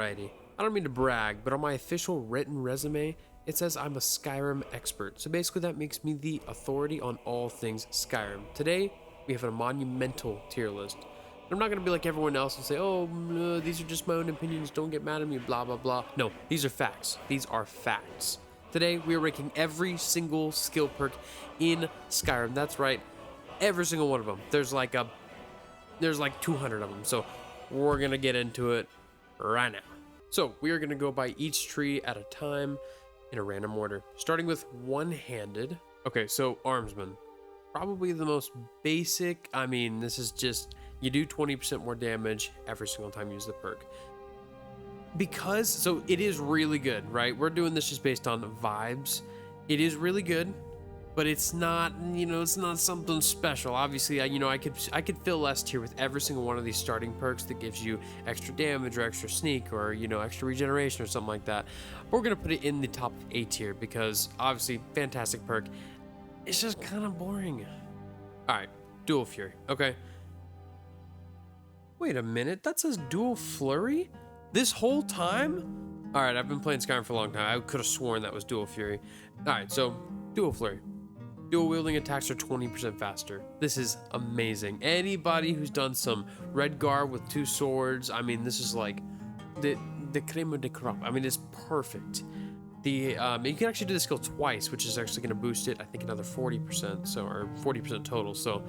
Alrighty. I don't mean to brag, but on my official written resume, it says I'm a Skyrim expert. So basically that makes me the authority on all things Skyrim. Today, we have a monumental tier list. I'm not going to be like everyone else and say, oh, these are just my own opinions, don't get mad at me, blah, blah, blah. No, these are facts. These are facts. Today, we are ranking every single skill perk in Skyrim. That's right, every single one of them. There's like 200 of them. So we're going to get into it right now. So we are going to go by each tree at a time in a random order, starting with one-handed. Okay, so armsman, probably the most basic. I mean, this is just, you do 20% more damage every single time you use the perk. Because, so it is really good, right? We're doing this just based on vibes. It is really good, but it's not, it's not something special. Obviously, I could fill S tier with every single one of these starting perks that gives you extra damage or extra sneak or, extra regeneration or something like that. But we're going to put it in the top of A tier because obviously fantastic perk. It's just kind of boring. All right, Dual Fury. Okay. Wait a minute, that says Dual Flurry this whole time? All right, I've been playing Skyrim for a long time. I could have sworn that was Dual Fury. All right, so Dual Flurry. Dual wielding attacks are 20% faster. This is amazing. Anybody who's done some Redgar with 2 swords, I mean, this is like the creme de crop. I mean, it's perfect. You can actually do the skill twice, which is actually going to boost it, I think, another 40%, so, or 40% total. So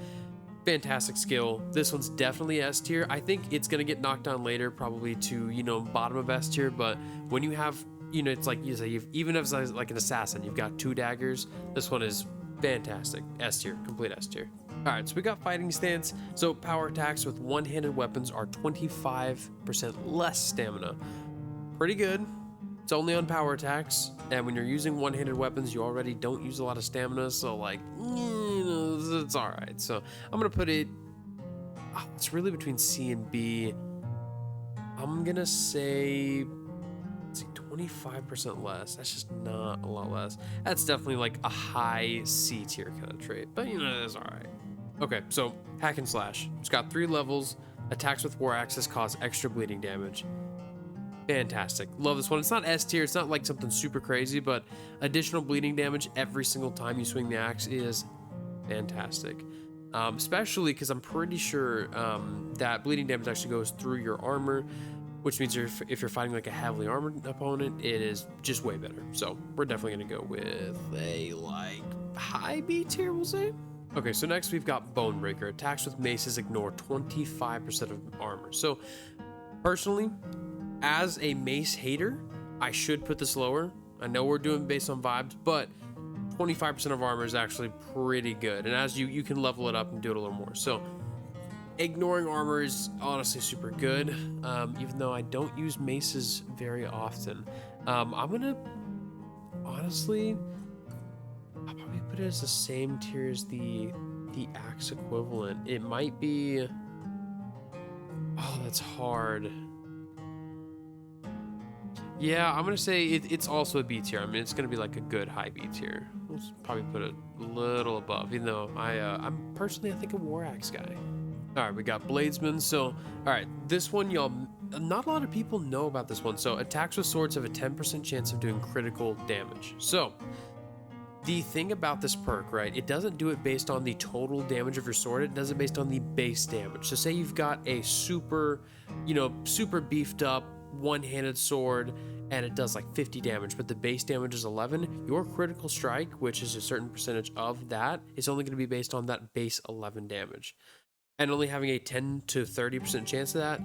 fantastic skill. This one's definitely S tier. I think it's going to get knocked down later, probably to, bottom of S tier, but when you have, it's like, even if it's like an assassin, you've got 2 daggers, this one is fantastic. S tier, complete S tier. All right, so we got fighting stance. So power attacks with one-handed weapons are 25% less stamina. Pretty good. It's only on power attacks, and when you're using one-handed weapons, you already don't use a lot of stamina, so like, it's all right. So I'm gonna put it, it's really between C and B. I'm gonna say, let's see, 25% less. That's just not a lot less. That's definitely like a high C tier kind of trait, but it's all right. Okay, so hack and slash. It's got 3 levels. Attacks with war axes cause extra bleeding damage. Fantastic. Love this one. It's not S tier. It's not like something super crazy, but additional bleeding damage every single time you swing the axe is fantastic. Especially because I'm pretty sure that bleeding damage actually goes through your armor, which means if you're fighting like a heavily armored opponent, it is just way better. So we're definitely going to go with a like high B tier, we'll say. Okay, so next we've got Bonebreaker. Attacks with maces ignore 25% of armor. So personally, as a mace hater, I should put this lower. I know we're doing based on vibes, but 25% of armor is actually pretty good. And as you can level it up and do it a little more. So ignoring armor is honestly super good, even though I don't use maces very often. I'm gonna, honestly, I'll probably put it as the same tier as the axe equivalent. It might be, oh, that's hard. Yeah, I'm gonna say it's also a B tier. I mean, it's gonna be like a good high B tier. Let's probably put it a little above, even though I'm personally, I think, a war axe guy. All right, we got Bladesman. So, all right, this one, y'all, not a lot of people know about this one. So, attacks with swords have a 10% chance of doing critical damage. So, the thing about this perk, right, it doesn't do it based on the total damage of your sword. It does it based on the base damage. So, say you've got a super beefed up one-handed sword and it does like 50 damage, but the base damage is 11. Your critical strike, which is a certain percentage of that, is only going to be based on that base 11 damage. And only having a 10 to 30% chance of that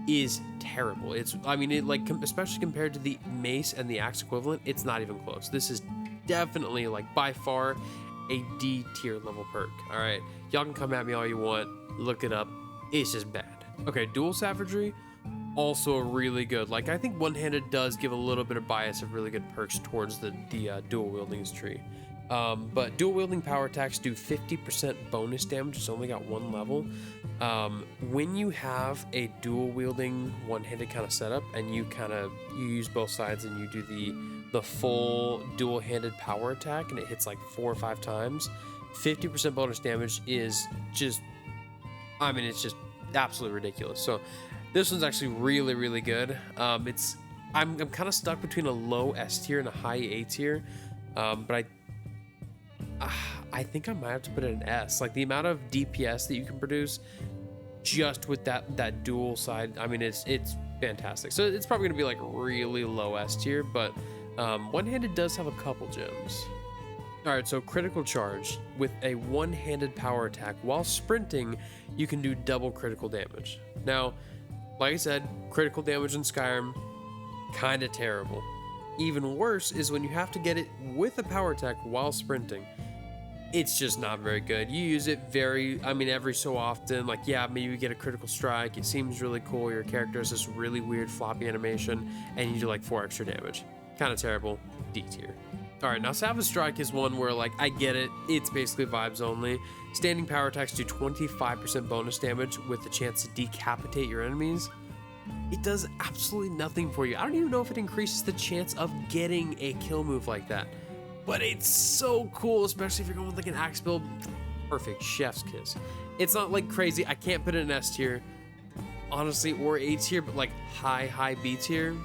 is terrible. Especially compared to the mace and the axe equivalent, it's not even close. This is definitely, like, by far a D tier level perk. All right, y'all can come at me all you want, look it up, it's just bad. Okay, dual savagery, also really good. Like, I think one-handed does give a little bit of bias of really good perks towards the dual wieldings tree. But dual wielding power attacks do 50% bonus damage. It's only got 1 level. When you have a dual wielding one-handed kind of setup and you use both sides and you do the full dual-handed power attack and it hits like 4 or 5 times, 50% bonus damage is just, I mean, it's just absolutely ridiculous. So This one's actually really, really good. I'm kind of stuck between a low S tier and a high A tier, but I think I might have to put it in S. Like the amount of DPS that you can produce just with that dual side, I mean, it's fantastic. So it's probably gonna be like really low S tier, but one-handed does have a couple gems. All right, so critical charge. With a one-handed power attack while sprinting, you can do double critical damage. Now, like I said, critical damage in Skyrim, kind of terrible. Even worse is when you have to get it with a power attack while sprinting. It's just not very good. You use it every so often. Like, yeah, maybe you get a critical strike. It seems really cool. Your character has this really weird floppy animation, and you do like 4 extra damage. Kind of terrible. D tier. All right, now Savage Strike is one where, like, I get it. It's basically vibes only. Standing power attacks do 25% bonus damage with the chance to decapitate your enemies. It does absolutely nothing for you. I don't even know if it increases the chance of getting a kill move like that. But it's so cool, especially if you're going with, like, an axe build. Perfect. Chef's kiss. It's not, like, crazy. I can't put it in S tier, honestly, or A tier, but, like, high B tier,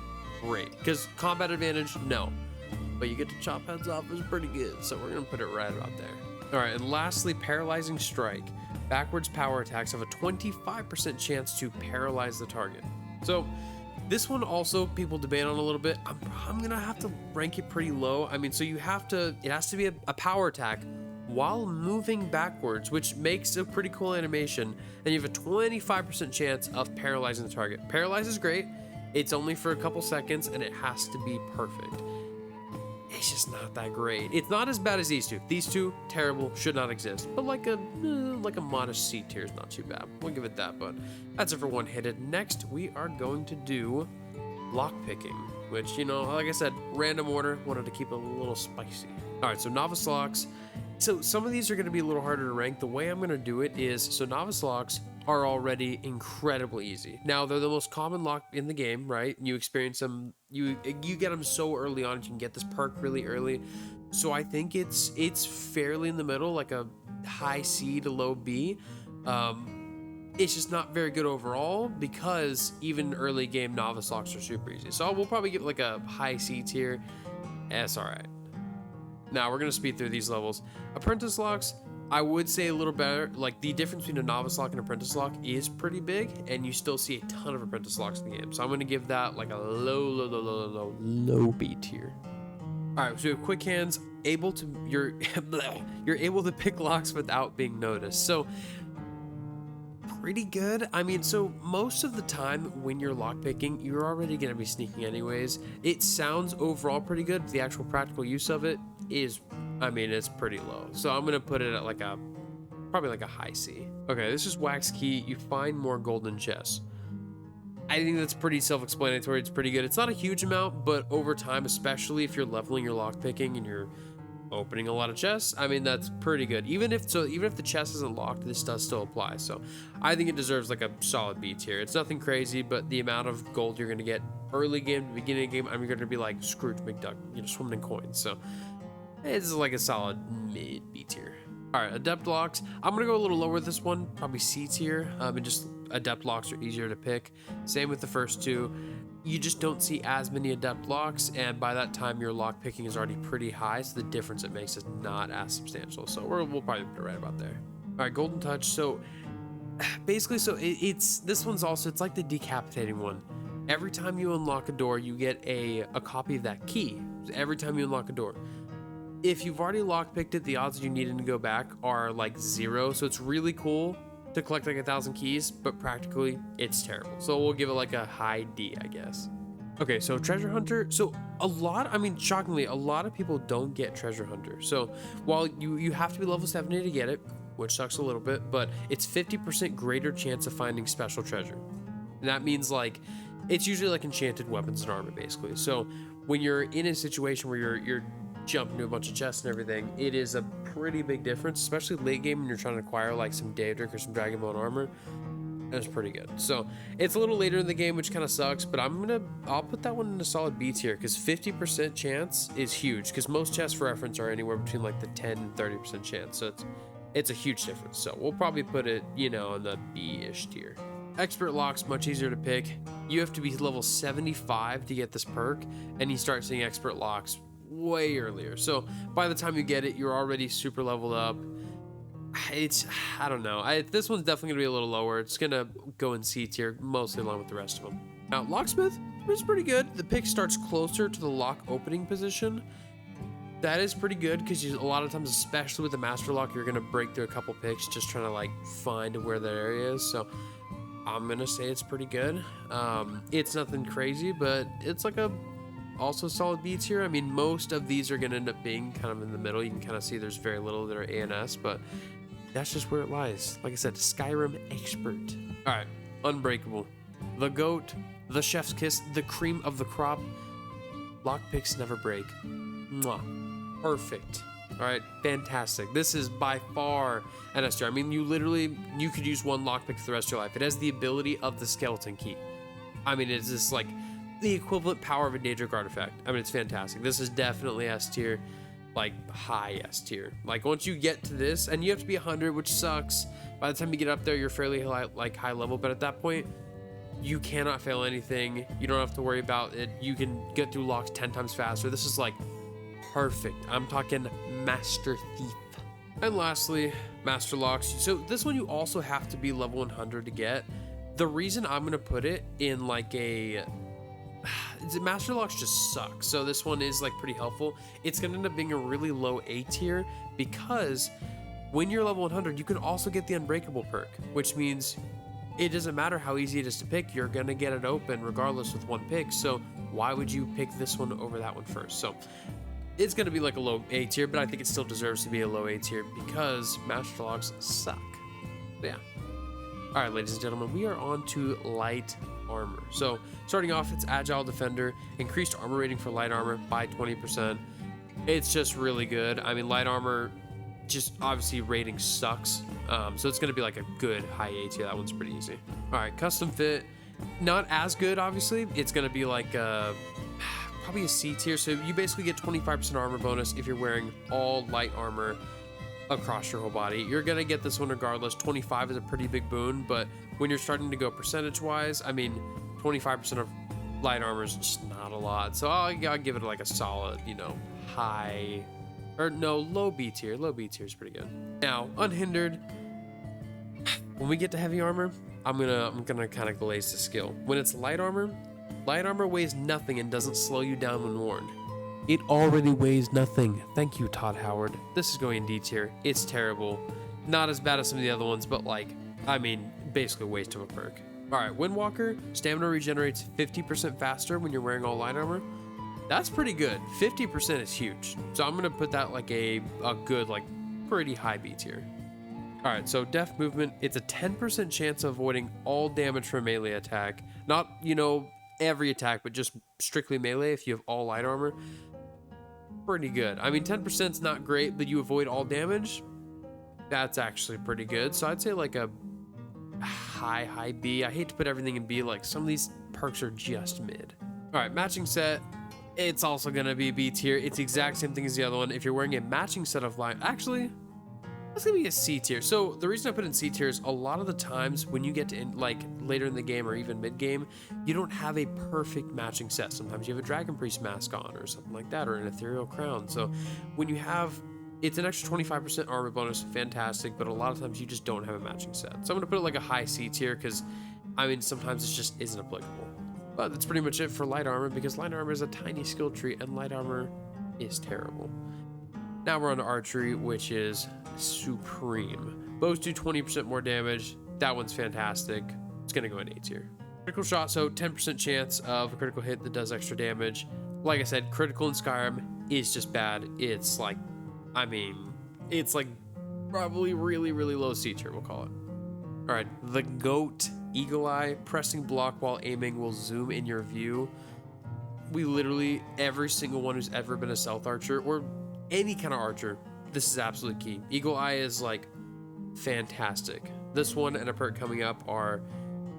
great. Because combat advantage, no. But you get to chop heads off is pretty good, so we're gonna put it right about there. All right, and lastly, Paralyzing Strike. Backwards power attacks have a 25% chance to paralyze the target. So this one also people debate on a little bit. I'm gonna have to rank it pretty low. I mean, so it has to be a power attack while moving backwards, which makes a pretty cool animation, and you have a 25% chance of paralyzing the target. Paralyze is great. It's only for a couple seconds, and it has to be perfect. It's just not that great. It's not as bad as these two. These two, terrible, should not exist. But like a modest C tier is not too bad. We'll give it that, but that's it for one-handed. Next, we are going to do lockpicking, which, you know, like I said, random order, wanted to keep it a little spicy. All right, so novice locks. So some of these are going to be a little harder to rank. The way I'm going to do it is, so novice locks are already incredibly easy. Now, they're the most common lock in the game, right? You experience them, you get them so early on, you can get this perk really early. So I think it's fairly in the middle, like a high C to low B. It's just not very good overall because even early game novice locks are super easy. So we'll probably give it like a high C tier. That's all right. Now we're gonna speed through these levels. Apprentice locks, I would say a little better. Like the difference between a novice lock and apprentice lock is pretty big, and you still see a ton of apprentice locks in the game. So I'm gonna give that like a low B tier. All right, so you have quick hands, you're able to pick locks without being noticed. So pretty good. I mean, so most of the time when you're lockpicking, you're already gonna be sneaking anyways. It sounds overall pretty good, but the actual practical use of it is, I mean, it's pretty low. So I'm gonna put it at like probably like a high C. Okay, this is wax key. You find more golden chests. I think that's pretty self-explanatory. It's pretty good. It's not a huge amount, but over time, especially if you're leveling your lockpicking and you're opening a lot of chests, I mean, that's pretty good. Even if the chest isn't locked, this does still apply. So I think it deserves like a solid B tier. It's nothing crazy, but the amount of gold you're gonna get early game to beginning of game, I'm gonna be like Scrooge McDuck, you know, swimming in coins. So it's like a solid mid B tier. All right, adept locks. I'm gonna go a little lower with this one, probably C tier. And just adept locks are easier to pick. Same with the first two. You just don't see as many adept locks, and by that time your lock picking is already pretty high, so the difference it makes is not as substantial. So we'll probably put it right about there. All right, golden touch. So basically, this one's also, it's like the decapitating one. Every time you unlock a door, you get a copy of that key. Every time you unlock a door. If you've already lockpicked it, the odds you needing to go back are like 0. So it's really cool to collect like 1,000 keys, but practically it's terrible. So we'll give it like a high D, I guess. Okay, so treasure hunter. So shockingly, a lot of people don't get treasure hunter. So while you have to be level 70 to get it, which sucks a little bit, but it's 50% greater chance of finding special treasure. And that means like, it's usually like enchanted weapons and armor basically. So when you're in a situation where you're jumping to a bunch of chests and everything, it is a pretty big difference, especially late game when you're trying to acquire like some Daedric or some Dragonbone armor. That's pretty good. So it's a little later in the game, which kind of sucks, but I'll put that one in a solid B tier because 50% chance is huge, because most chests for reference are anywhere between like the 10 and 30% chance. So it's a huge difference. So we'll probably put it, you know, in the B-ish tier. Expert Lock's much easier to pick. You have to be level 75 to get this perk, and you start seeing Expert Locks way earlier. So by the time you get it, you're already super leveled up. I don't know. This one's definitely gonna be a little lower. It's gonna go in C tier, mostly along with the rest of them. Now, Locksmith is pretty good. The pick starts closer to the lock opening position. That is pretty good because a lot of times, especially with the Master Lock, you're gonna break through a couple picks just trying to like find where that area is. So I'm gonna say it's pretty good. It's nothing crazy, but it's like also solid B tier. I mean, most of these are gonna end up being kind of in the middle. You can kind of see there's very little that are A and S, but that's just where it lies. Like I said, Skyrim expert. All right, Unbreakable, the GOAT, the chef's kiss, the cream of the crop. Lockpicks never break. Mwah. Perfect. All right, fantastic. This is by far an S tier. I mean, you could use one lockpick for the rest of your life. It has the ability of the skeleton key. I mean, it's just like the equivalent power of a Daedric artifact. I mean, it's fantastic. This is definitely S tier, like high S tier. Like once you get to this, and you have to be 100, which sucks. By the time you get up there, you're fairly high level, but at that point, you cannot fail anything. You don't have to worry about it. You can get through locks 10 times faster. This is like perfect. I'm talking Master Thief. And lastly, Master Locks. So this one you also have to be level 100 to get. The reason I'm gonna put it in like Master Locks just suck. So this one is like pretty helpful. It's gonna end up being a really low A tier because when you're level 100, you can also get the Unbreakable perk, which means it doesn't matter how easy it is to pick, you're gonna get it open regardless with one pick. So why would you pick this one over that one first? So it's gonna be like a low A tier, but I think it still deserves to be a low A tier because Master Locks suck. But yeah. All right, ladies and gentlemen, we are on to light armor. So starting off, it's Agile Defender, increased armor rating for light armor by 20%. It's just really good. I mean, light armor, just obviously rating sucks. So it's gonna be like a good high A tier. That one's pretty easy. All right, custom fit, not as good, obviously. It's gonna be like probably a C tier. So you basically get 25% armor bonus if you're wearing all light armor across your whole body. You're gonna get this one regardless. 25 is a pretty big boon, but when you're starting to go percentage wise, I mean, 25% of light armor is just not a lot. So I'll give it like a solid, low B tier. Low B tier is pretty good. Now, unhindered. When we get to heavy armor, I'm gonna kind of glaze the skill. When it's light armor weighs nothing and doesn't slow you down when worn. It already weighs nothing. Thank you, Todd Howard. This is going in D tier. It's terrible. Not as bad as some of the other ones, but basically a waste of a perk. All right, Windwalker, stamina regenerates 50% faster when you're wearing all light armor. That's pretty good. 50% is huge. So I'm gonna put that like a good, pretty high B tier. All right, so deft movement, it's a 10% chance of avoiding all damage from melee attack. Not, every attack, but just strictly melee if you have all light armor. Pretty good. I mean, 10% is not great, but you avoid all damage. That's actually pretty good. So I'd say like a high B. I hate to put everything in B, like some of these perks are just mid. All right, matching set. It's also gonna be B tier. It's the exact same thing as the other one. If you're wearing a matching set of light, actually, that's gonna be a C tier. So the reason I put in C tier is a lot of the times when you get to later in the game or even mid game, you don't have a perfect matching set. Sometimes you have a Dragon Priest mask on or something like that, or an Ethereal Crown. So when you have, it's an extra 25% armor bonus, fantastic, but a lot of times you just don't have a matching set. So I'm gonna put it like a high C tier because, sometimes it just isn't applicable. But that's pretty much it for light armor because light armor is a tiny skill tree and light armor is terrible. Now we're on to archery, which is supreme. Bows do 20% more damage. That one's fantastic. It's gonna go in A tier. Critical shot, so 10% chance of a critical hit that does extra damage. Like I said, critical in Skyrim is just bad. It's probably really, really low C tier, we'll call it. All right, the GOAT, Eagle Eye, pressing block while aiming will zoom in your view. We literally, every single one who's ever been a stealth archer or any kind of archer, this is absolutely key. Eagle Eye is fantastic. This one and a perk coming up are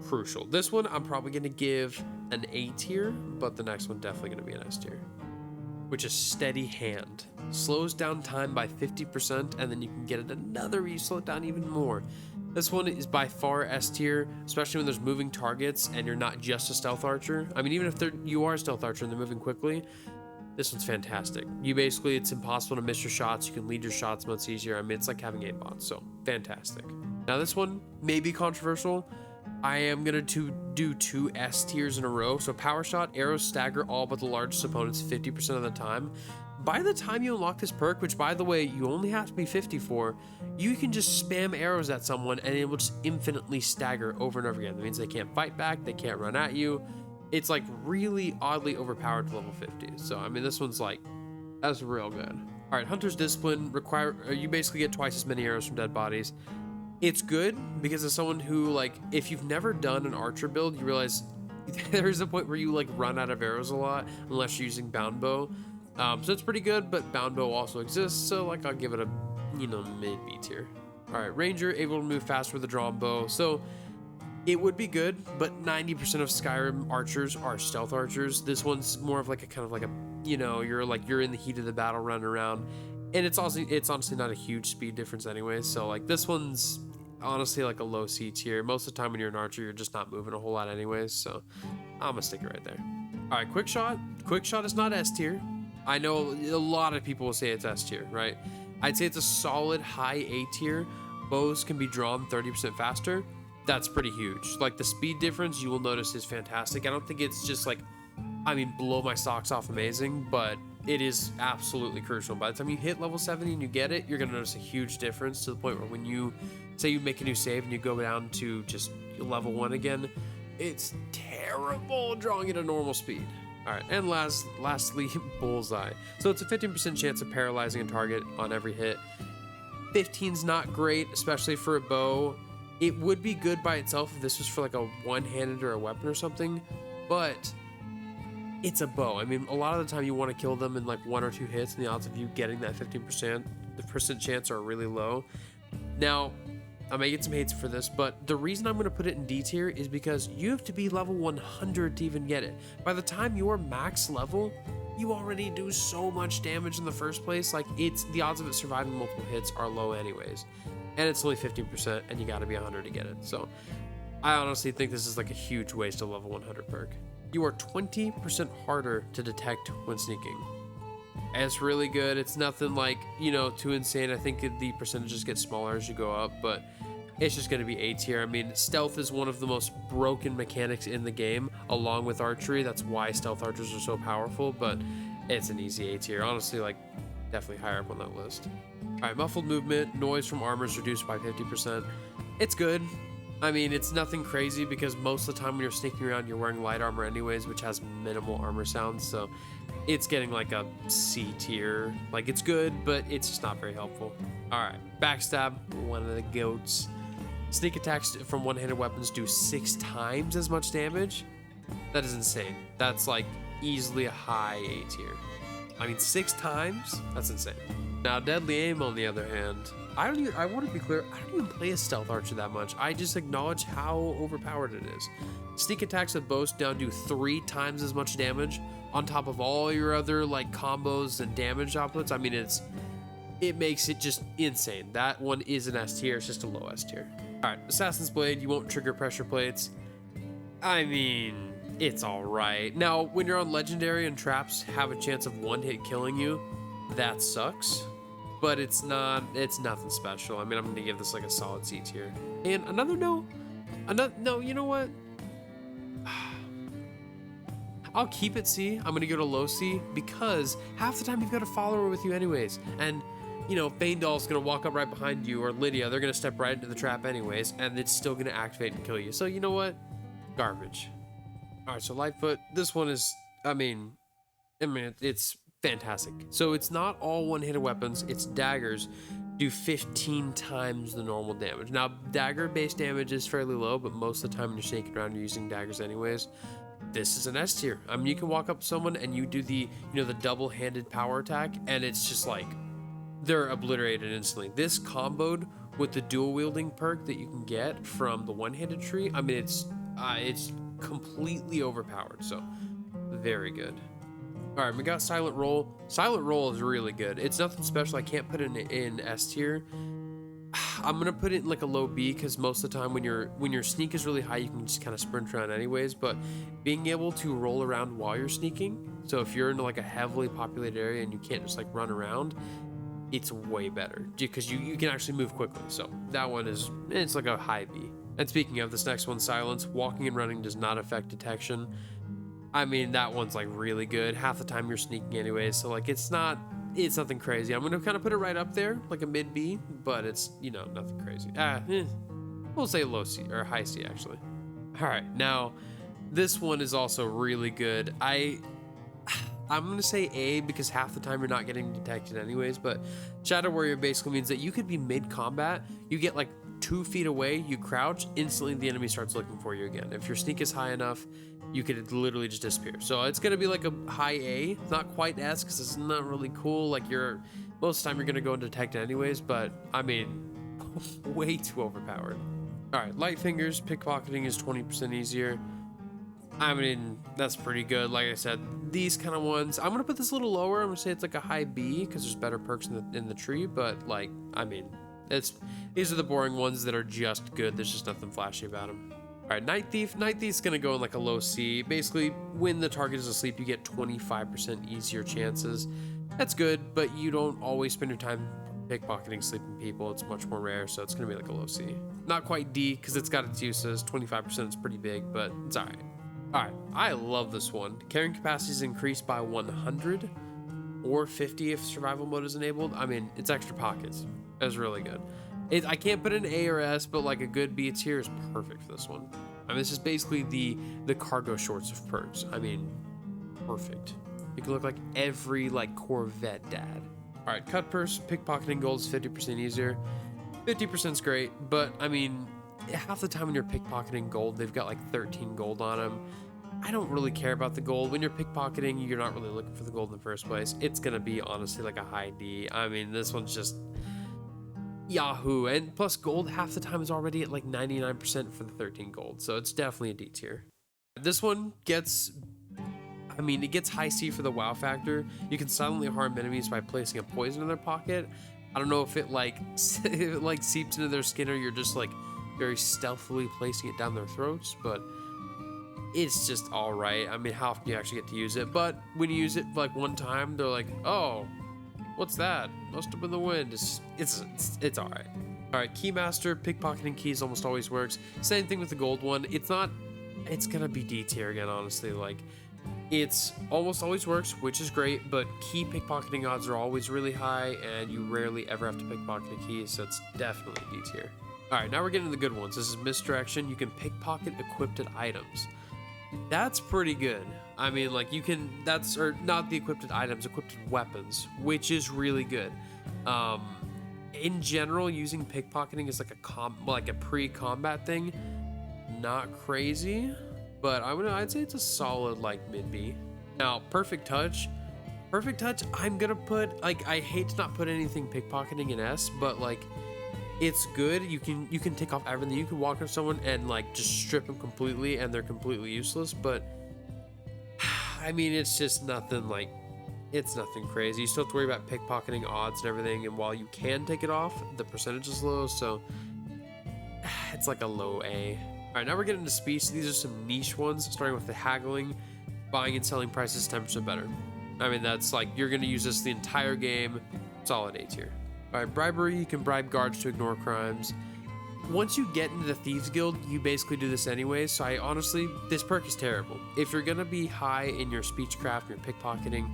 crucial. This one I'm probably gonna give an A tier, but the next one definitely gonna be an S tier, which is Steady Hand. Slows down time by 50%, and then you can get it another, you slow it down even more. This one is by far S tier, especially when there's moving targets and you're not just a stealth archer. I mean, even if you are a stealth archer and they're moving quickly, this one's fantastic. You basically, it's impossible to miss your shots. You can lead your shots much easier. I mean, it's like having 8 bots, so fantastic. Now this one may be controversial. I am gonna do 2 S tiers in a row. So power shot, arrows stagger all but the largest opponents 50% of the time. By the time you unlock this perk, which by the way, you only have to be 54, you can just spam arrows at someone and it will just infinitely stagger over and over again. That means they can't fight back, they can't run at you. It's like really oddly overpowered to level 50. So I mean, this one's like, that's real good. All right, Hunter's Discipline you basically get twice as many arrows from dead bodies. It's good because as someone who, like, if you've never done an archer build, you realize there's a point where you like run out of arrows a lot unless you're using bound bow. So it's pretty good, but bound bow also exists, so like I'll give it a, you know, mid B tier. All right, Ranger, able to move faster with a drawn bow. So it would be good, but 90% of Skyrim archers are stealth archers. This one's more of like a kind of like a, you know, you're in the heat of the battle running around, and it's honestly not a huge speed difference anyways. So like this one's honestly like a low C tier. Most of the time when you're an archer, you're just not moving a whole lot anyways. So I'm gonna stick it right there. All right, quick shot. Quick shot is not S tier. I know a lot of people will say it's S tier, right? I'd say it's a solid high A tier. Bows can be drawn 30% faster. That's pretty huge. Like the speed difference you will notice is fantastic. I don't think it's just like, I mean, blow my socks off amazing, but it is absolutely crucial. By the time you hit level 70 and you get it, you're gonna notice a huge difference to the point where when you say you make a new save and you go down to just level 1 again, it's terrible drawing at a normal speed. All right, and lastly, bullseye. So it's a 15% chance of paralyzing a target on every hit. 15's not great, especially for a bow. It would be good by itself if this was for like a one-handed or a weapon or something, but it's a bow. I mean, a lot of the time you want to kill them in like 1 or 2 hits, and the odds of you getting that 15%, the percent chance are really low. Now, I may get some hates for this, but the reason I'm going to put it in D tier is because you have to be level 100 to even get it. By the time you're max level, you already do so much damage in the first place. Like, it's the odds of it surviving multiple hits are low anyways, and it's only 15%, and you got to be 100 to get it. So I honestly think this is like a huge waste of level 100 perk. You are 20% harder to detect when sneaking. And it's really good. It's nothing like, you know, too insane. I think the percentages get smaller as you go up, but it's just going to be A tier. I mean, stealth is one of the most broken mechanics in the game, along with archery. That's why stealth archers are so powerful, but it's an easy A tier. Honestly, like, definitely higher up on that list. All right, muffled movement, noise from armor is reduced by 50%. It's good. I mean, it's nothing crazy because most of the time when you're sneaking around, you're wearing light armor anyways, which has minimal armor sounds, so it's getting like a C tier. Like, it's good, but it's just not very helpful. All right, backstab, one of the goats. Sneak attacks from one-handed weapons do 6 times as much damage. That is insane. That's like easily a high A tier. I mean, 6 times? That's insane. Now, deadly aim, on the other hand, I want to be clear, I don't even play a stealth archer that much. I just acknowledge how overpowered it is. Sneak attacks with bows down do 3 times as much damage on top of all your other like combos and damage outputs. I mean, it makes it just insane. That one is an S tier. It's just a low S tier. All right, Assassin's Blade, you won't trigger pressure plates. I mean, it's all right. Now, when you're on Legendary and traps have a chance of one hit killing you, that sucks. But it's nothing special. I mean, I'm gonna give this like a solid C tier. And no, you know what? I'll keep it C. I'm gonna go to low C because half the time you've got a follower with you anyways. And, you know, Faendal's gonna walk up right behind you, or Lydia, they're gonna step right into the trap anyways, and it's still gonna activate and kill you. So you know what? Garbage. All right, so Lightfoot, this one is, I mean, it's fantastic. So it's not all one-handed weapons, it's daggers do 15 times the normal damage. Now, dagger base damage is fairly low, but most of the time when you're sneaking around, you're using daggers anyways. This is an S tier. I mean, you can walk up to someone and you do the, you know, the double-handed power attack, and it's just like, they're obliterated instantly. This comboed with the dual-wielding perk that you can get from the one-handed tree, I mean, it's completely overpowered, so very good. All right, we got Silent Roll. Silent Roll is really good. It's nothing special. I can't put it in S tier. I'm gonna put it in like a low B because most of the time when your sneak is really high, you can just kind of sprint around anyways. But being able to roll around while you're sneaking, so if you're in like a heavily populated area and you can't just like run around, it's way better because you can actually move quickly. So that one it's like a high B. And speaking of this next one, silence, walking and running does not affect detection. I mean, that one's like really good. Half the time you're sneaking anyways, so like it's nothing crazy. I'm gonna kind of put it right up there, like a mid B, but it's, you know, nothing crazy. We'll say low C or high C actually. All right, now this one is also really good. I'm gonna say A because half the time you're not getting detected anyways, but Shadow Warrior basically means that you could be mid-combat, you get like 2 feet away, you crouch, instantly the enemy starts looking for you again. If your sneak is high enough, you could literally just disappear. So it's gonna be like a high A, not quite S because it's not really cool. Like most of the time you're gonna go and detect it anyways, but I mean, way too overpowered. All right, light fingers, pickpocketing is 20% easier. I mean, that's pretty good. Like I said, these kind of ones, I'm gonna put this a little lower. I'm gonna say it's like a high B because there's better perks in the tree, but like, I mean, these are the boring ones that are just good. There's just nothing flashy about them. All right, Night Thief. Night Thief's gonna go in like a low C. Basically, when the target is asleep, you get 25% easier chances. That's good, but you don't always spend your time pickpocketing sleeping people. It's much more rare, so it's gonna be like a low C. Not quite D, because it's got its uses. 25% is pretty big, but it's all right. All right, I love this one. Carrying capacity is increased by 100 or 50 if survival mode is enabled. I mean, it's extra pockets. That's really good. I can't put an A or S, but like a good B tier is perfect for this one. I mean, this is basically the cargo shorts of perks. I mean, perfect. You can look like every like Corvette dad. All right, cut purse, pickpocketing gold is 50% easier. 50% is great, but I mean, half the time when you're pickpocketing gold, they've got like 13 gold on them. I don't really care about the gold. When you're pickpocketing, you're not really looking for the gold in the first place. It's gonna be honestly like a high D. I mean, this one's just Yahoo, and plus gold half the time is already at like 99% for the 13 gold, so it's definitely a D tier. This one gets, I mean, it gets high C for the wow factor. You can silently harm enemies by placing a poison in their pocket. I don't know if it like it like seeps into their skin or you're just like very stealthily placing it down their throats, but it's just all right. I mean, how often do you actually get to use it? But when you use it like one time, they're like, oh, what's that? Must have been the wind. It's all right. All right, Keymaster, pickpocketing keys almost always works. Same thing with the gold one. It's gonna be D tier again, honestly. Like, it's almost always works, which is great, but key pickpocketing odds are always really high, and you rarely ever have to pickpocket a key, so it's definitely D tier. All right, now we're getting to the good ones. This is misdirection. You can pickpocket equipped items. That's pretty good. I mean, like, you can, or not the equipped items, equipped weapons, which is really good. In general, using pickpocketing is like a pre-combat thing. Not crazy, but I'd say it's a solid like mid B. Now, perfect touch, I'm gonna put, like, I hate to not put anything pickpocketing in S, but like, it's good. You can take off everything. You can walk up someone and like just strip them completely and they're completely useless, but I mean, it's just nothing like, it's nothing crazy. You still have to worry about pickpocketing odds and everything, and while you can take it off, the percentage is low, so it's like a low A. All right, now we're getting into speech. These are some niche ones, starting with the haggling. Buying and selling prices 10% better. I mean, that's like, you're gonna use this the entire game. Solid A tier. All right, bribery, you can bribe guards to ignore crimes. Once you get into the Thieves Guild, you basically do this anyways, so I honestly, this perk is terrible. If you're gonna be high in your speechcraft, your pickpocketing,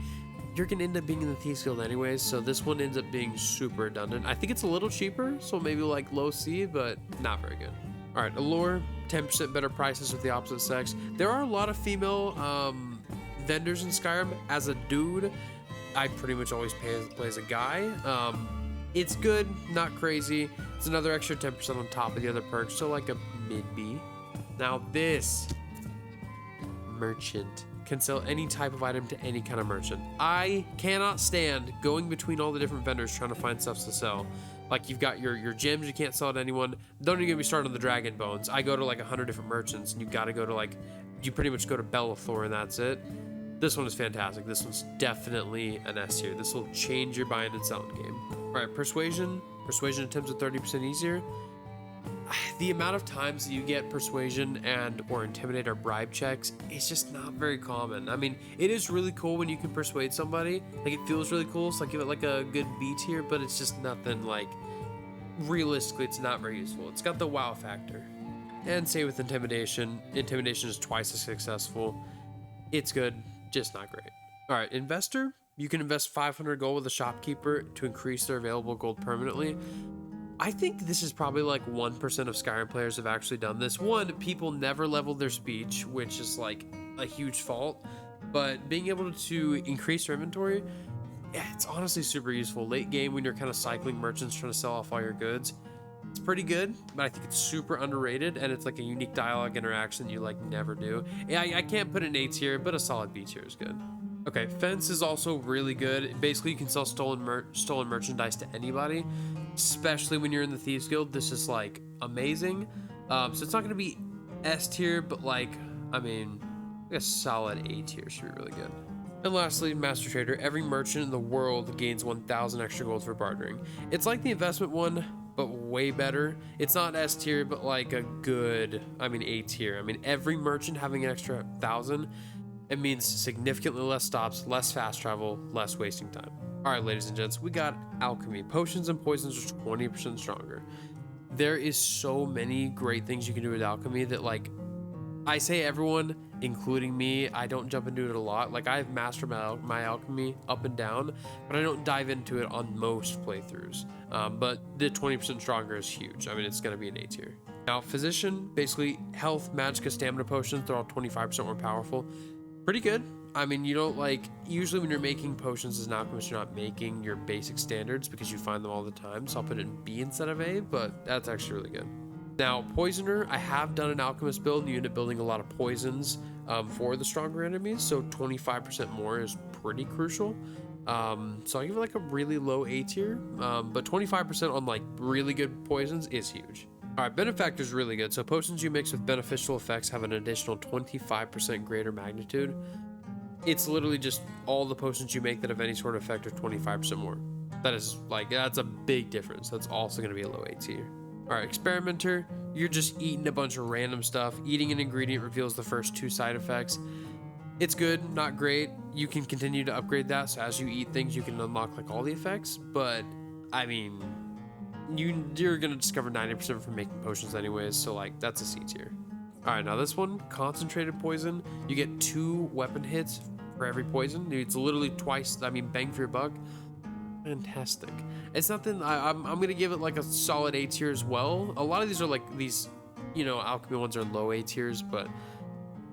you're gonna end up being in the Thieves Guild anyways, so this one ends up being super redundant. I think it's a little cheaper, so maybe like low C, but not very good. All right, allure, 10% better prices with the opposite sex. There are a lot of female vendors in Skyrim. As a dude, I pretty much always play as a guy. It's good, not crazy. It's another extra 10% on top of the other perks, so like a mid B. Now this merchant can sell any type of item to any kind of merchant. I cannot stand going between all the different vendors trying to find stuff to sell. Like, you've got your gems you can't sell to anyone. Don't even get me started on the dragon bones. I go to like 100 different merchants, and you gotta go to like, you pretty much go to Belethor and that's it. This one is fantastic. This one's definitely an S tier. This will change your buying and selling game. All right, persuasion. Persuasion attempts are 30% easier. The amount of times that you get persuasion and or intimidate or bribe checks is just not very common. I mean, it is really cool when you can persuade somebody. Like, it feels really cool, so I give it like a good B tier, but it's just nothing like, realistically, it's not very useful. It's got the wow factor. And same with intimidation. Intimidation is twice as successful. It's good, just not great. All right, investor. You can invest 500 gold with a shopkeeper to increase their available gold permanently. I think this is probably like 1% of Skyrim players have actually done this. One, people never level their speech, which is like a huge fault. But being able to increase your inventory, yeah, it's honestly super useful. Late game when you're kind of cycling merchants trying to sell off all your goods, it's pretty good, but I think it's super underrated, and it's like a unique dialogue interaction you like never do. Yeah, I can't put an A tier, but a solid B tier is good. Okay, fence is also really good. Basically, you can sell stolen merchandise to anybody, especially when you're in the Thieves Guild. This is like amazing. So it's not going to be S tier, but like, I mean, like a solid A tier should be really good. And lastly, Master Trader. Every merchant in the world gains 1,000 extra gold for bartering. It's like the investment one, but way better. It's not S tier, but like a good, I mean, A tier. I mean, every merchant having an extra 1,000, it means significantly less stops, less fast travel, less wasting time. All right, ladies and gents, we got alchemy. Potions and poisons are 20% stronger. There is so many great things you can do with alchemy that, like, I say everyone, including me, I don't jump into it a lot. Like, I've mastered my alchemy up and down, but I don't dive into it on most playthroughs. But the 20% stronger is huge. I mean, it's going to be an A tier. Now, physician, basically health, magicka, stamina potions, they're all 25% more powerful. Pretty good. I mean, you don't like, usually when you're making potions as an alchemist, you're not making your basic standards because you find them all the time. So I'll put it in B instead of A, but that's actually really good. Now, poisoner, I have done an alchemist build, and you end up building a lot of poisons for the stronger enemies. So 25% more is pretty crucial. So I give it like a really low A tier, but 25% on like really good poisons is huge. All right, benefactor is really good. So potions you mix with beneficial effects have an additional 25% greater magnitude. It's literally just all the potions you make that have any sort of effect are 25% more. That is like, that's a big difference. That's also going to be a low A tier. All right, experimenter, you're just eating a bunch of random stuff. Eating an ingredient reveals the first 2 side effects. It's good, not great. You can continue to upgrade that. So as you eat things, you can unlock like all the effects. But I mean, you're gonna discover 90% from making potions anyways, so like that's a C tier. All right, now this one, concentrated poison. You get 2 weapon hits for every poison. It's literally twice, I mean, bang for your buck. Fantastic. It's nothing, I'm gonna give it like a solid A tier as well. A lot of these are like these, you know, alchemy ones are low A tiers, but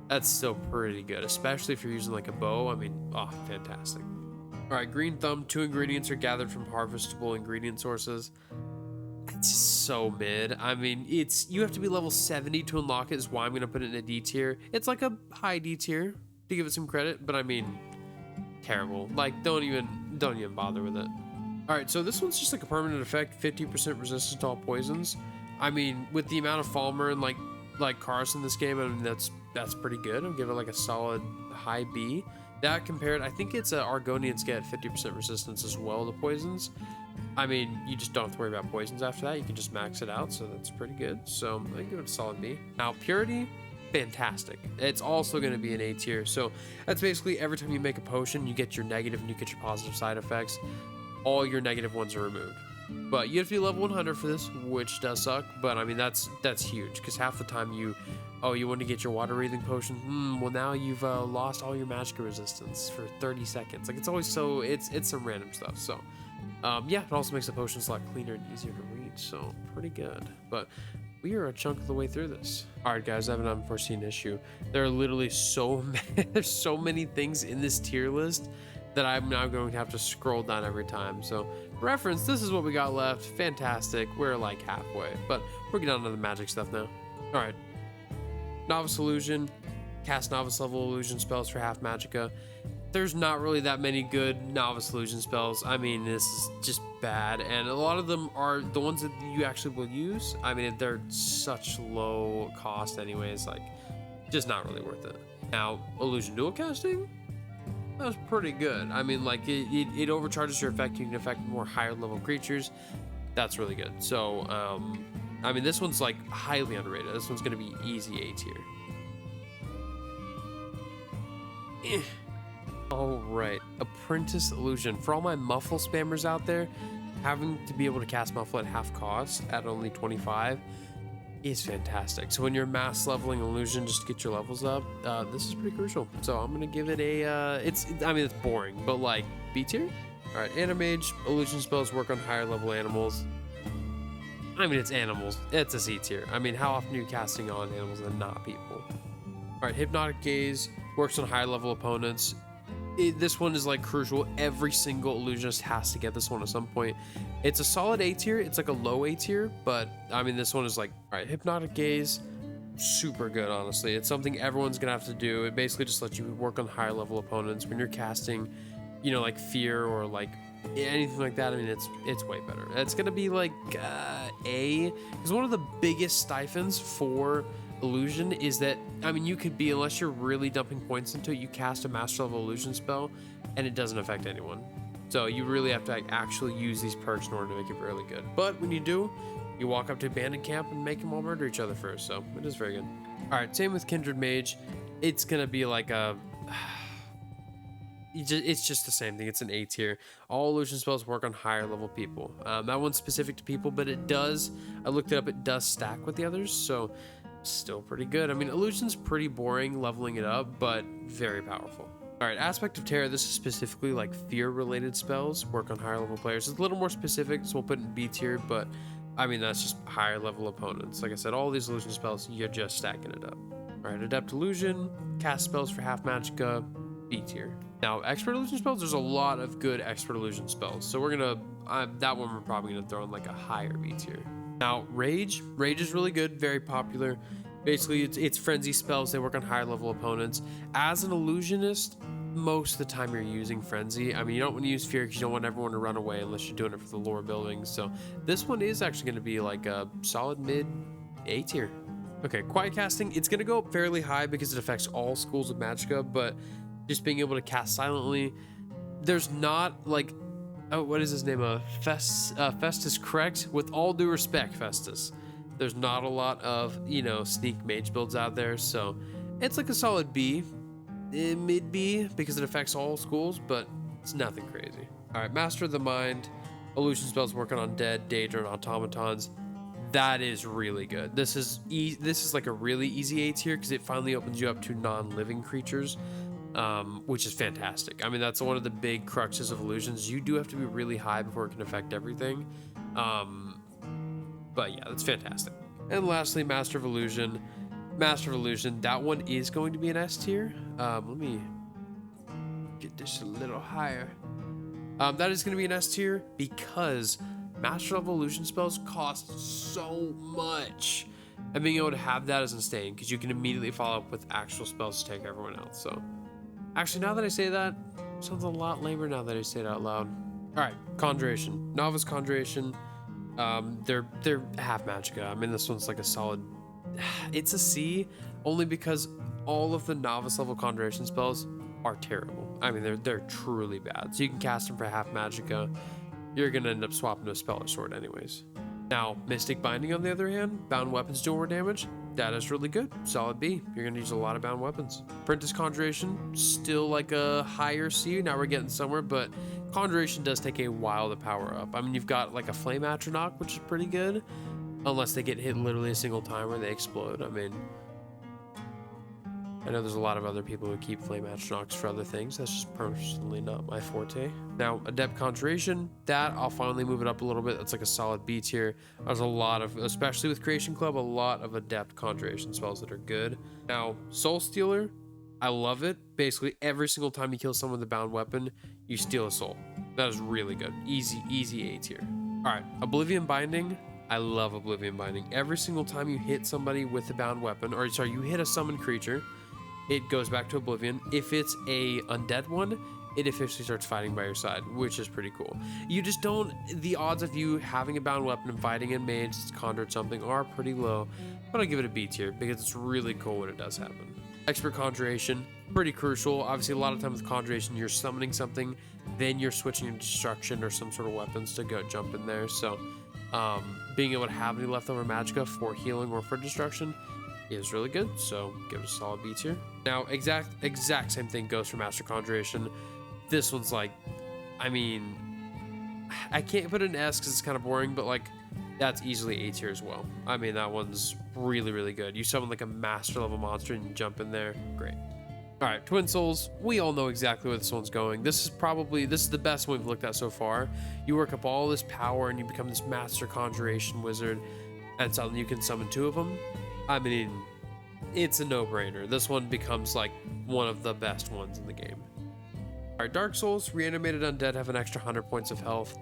that's still pretty good, especially if you're using like a bow. I mean, oh, fantastic. All right, green thumb, 2 ingredients are gathered from harvestable ingredient sources. It's just so mid. I mean, you have to be level 70 to unlock it, is why I'm gonna put it in a D tier. It's like a high D tier to give it some credit, but I mean, terrible. Like, don't even bother with it. All right, so this one's just like a permanent effect, 50% resistance to all poisons. I mean, with the amount of Falmer and like cars in this game, I mean, that's pretty good. I'll give it like a solid high B. That compared, I think it's Argonians get 50% resistance as well to poisons. I mean, you just don't have to worry about poisons after that. You can just max it out, so that's pretty good. So I give it a solid B. Now, purity, fantastic. It's also going to be an A tier. So that's basically every time you make a potion, you get your negative and you get your positive side effects. All your negative ones are removed. But you have to be level 100 for this, which does suck. But I mean, that's huge, because half the time you want to get your water breathing potion. Well, now you've lost all your magicka resistance for 30 seconds. Like, it's always so, it's some random stuff. So yeah, it also makes the potions a lot cleaner and easier to read, so pretty good. But we are a chunk of the way through this. All right, guys, I have an unforeseen issue. There are literally so many, there's so many things in this tier list that I'm now going to have to scroll down every time. So for reference, this is what we got left. Fantastic. We're like halfway, but we're getting on to the magic stuff now. All right, novice illusion, cast novice level illusion spells for half magicka. There's not really that many good novice illusion spells. I mean, this is just bad, and a lot of them are the ones that you actually will use. I mean, they're such low cost anyways, like, just not really worth it. Now, illusion dual casting, that was pretty good. I mean, like, it overcharges your effect. You can affect more higher level creatures. That's really good. So, I mean, this one's like highly underrated. This one's gonna be easy A tier. All right, Apprentice Illusion. For all my muffle spammers out there, having to be able to cast muffle at half cost at only 25 is fantastic. So when you're mass leveling illusion just to get your levels up, this is pretty crucial. So I'm gonna give it a I mean, it's boring, but like B tier. All right, Animage. Illusion spells work on higher level animals. I mean, it's animals. It's a C tier. I mean, how often are you casting on animals and not people? All right, Hypnotic Gaze works on higher level opponents. This one is like crucial. Every single illusionist has to get this one at some point. It's a solid A tier. It's like a low A tier, but I mean, this one is like, all right, Hypnotic Gaze, super good, honestly. It's something everyone's gonna have to do. It basically just lets you work on higher level opponents when you're casting, you know, like Fear or like anything like that. I mean, it's way better. It's gonna be like A, because one of the biggest stipends for illusion is that, I mean, you could be, unless you're really dumping points into it, you cast a master level illusion spell and it doesn't affect anyone. So you really have to like, actually use these perks in order to make it really good. But when you do, you walk up to abandoned camp and make them all murder each other first. So it is very good. All right, same with Kindred Mage. It's gonna be like a it's just the same thing. It's an A tier. All illusion spells work on higher level people. That one's specific to people, but it does, I looked it up, it does stack with the others, so still pretty good. I mean, illusion's pretty boring leveling it up, but very powerful. All right, Aspect of Terror. This is specifically like fear related spells work on higher level players. It's a little more specific, so we'll put it in B tier, but I mean, that's just higher level opponents. Like I said, all these illusion spells, you're just stacking it up. All right, Adept Illusion, cast spells for half magicka, B tier. Now, Expert Illusion spells, there's a lot of good Expert Illusion spells, so we're gonna, that one we're probably gonna throw in like a higher B tier. Now, Rage is really good, very popular. Basically, it's frenzy spells. They work on higher level opponents. As an illusionist, most of the time you're using frenzy. I mean, you don't want to use fear because you don't want everyone to run away unless you're doing it for the lore buildings. So this one is actually going to be like a solid mid A tier. Okay, Quiet Casting. It's going to go up fairly high because it affects all schools of magicka, but just being able to cast silently, there's not like, oh, what is his name? Festus correct? With all due respect, Festus, there's not a lot of, you know, sneak mage builds out there, so it's like a solid B, mid B, because it affects all schools, but it's nothing crazy. All right, Master of the Mind. Illusion spells working on dead, Daedra, and automatons. That is really good. This is like a really easy A tier because it finally opens you up to non-living creatures, which is fantastic. I mean, that's one of the big cruxes of illusions. You do have to be really high before it can affect everything. But yeah, that's fantastic. And lastly, Master of Illusion. Master of Illusion, that one is going to be an S tier. Let me get this a little higher. That is going to be an S tier because Master of Illusion spells cost so much. And being able to have that is insane because you can immediately follow up with actual spells to take everyone else. So actually, now that I say that, it sounds a lot lamer now that I say it out loud. All right, Conjuration. Novice Conjuration. They're half magicka. I mean, this one's like a solid, it's a C, only because all of the novice level conjuration spells are terrible. I mean, they're truly bad. So you can cast them for half magicka. You're gonna end up swapping to a spell or sword anyways. Now, Mystic Binding on the other hand, bound weapons do more damage. That is really good. Solid B. You're gonna use a lot of bound weapons. Apprentice Conjuration, still like a higher C. Now we're getting somewhere, but Conjuration does take a while to power up. I mean, you've got like a Flame Atronach, which is pretty good, unless they get hit literally a single time or they explode. I mean, I know there's a lot of other people who keep Flame Atronachs for other things. That's just personally not my forte. Now, Adept Conjuration, that I'll finally move it up a little bit. That's like a solid B tier. There's a lot of, especially with Creation Club, a lot of Adept Conjuration spells that are good. Now, Soul Stealer, I love it. Basically, every single time you kill someone with a bound weapon, you steal a soul. That is really good. Easy A tier. All right, Oblivion Binding. I love Oblivion Binding. Every single time you hit somebody with a bound weapon, or sorry, you hit a summoned creature, it goes back to Oblivion. If it's a undead one, it officially starts fighting by your side, which is pretty cool. You just don't, the odds of you having a bound weapon and fighting a mage that's conjured something are pretty low, but I'll give it a B tier because it's really cool when it does happen. Expert Conjuration, pretty crucial. Obviously, a lot of times with Conjuration, you're summoning something, then you're switching to Destruction or some sort of weapons to go jump in there. So being able to have any leftover magicka for healing or for destruction is really good, so give it a solid B tier. Now, exact same thing goes for Master Conjuration. This one's like, I mean, I can't put an S because it's kind of boring, but like, that's easily A tier as well. I mean, that one's really, really good. You summon like a master level monster and you jump in there, great. All right, Twin Souls, we all know exactly where this one's going. This is the best one we've looked at so far. You work up all this power and you become this Master Conjuration wizard, and suddenly you can summon 2 of them. I mean, it's a no-brainer. This one becomes like one of the best ones in the game. All right, Dark Souls, reanimated undead have an extra 100 points of health.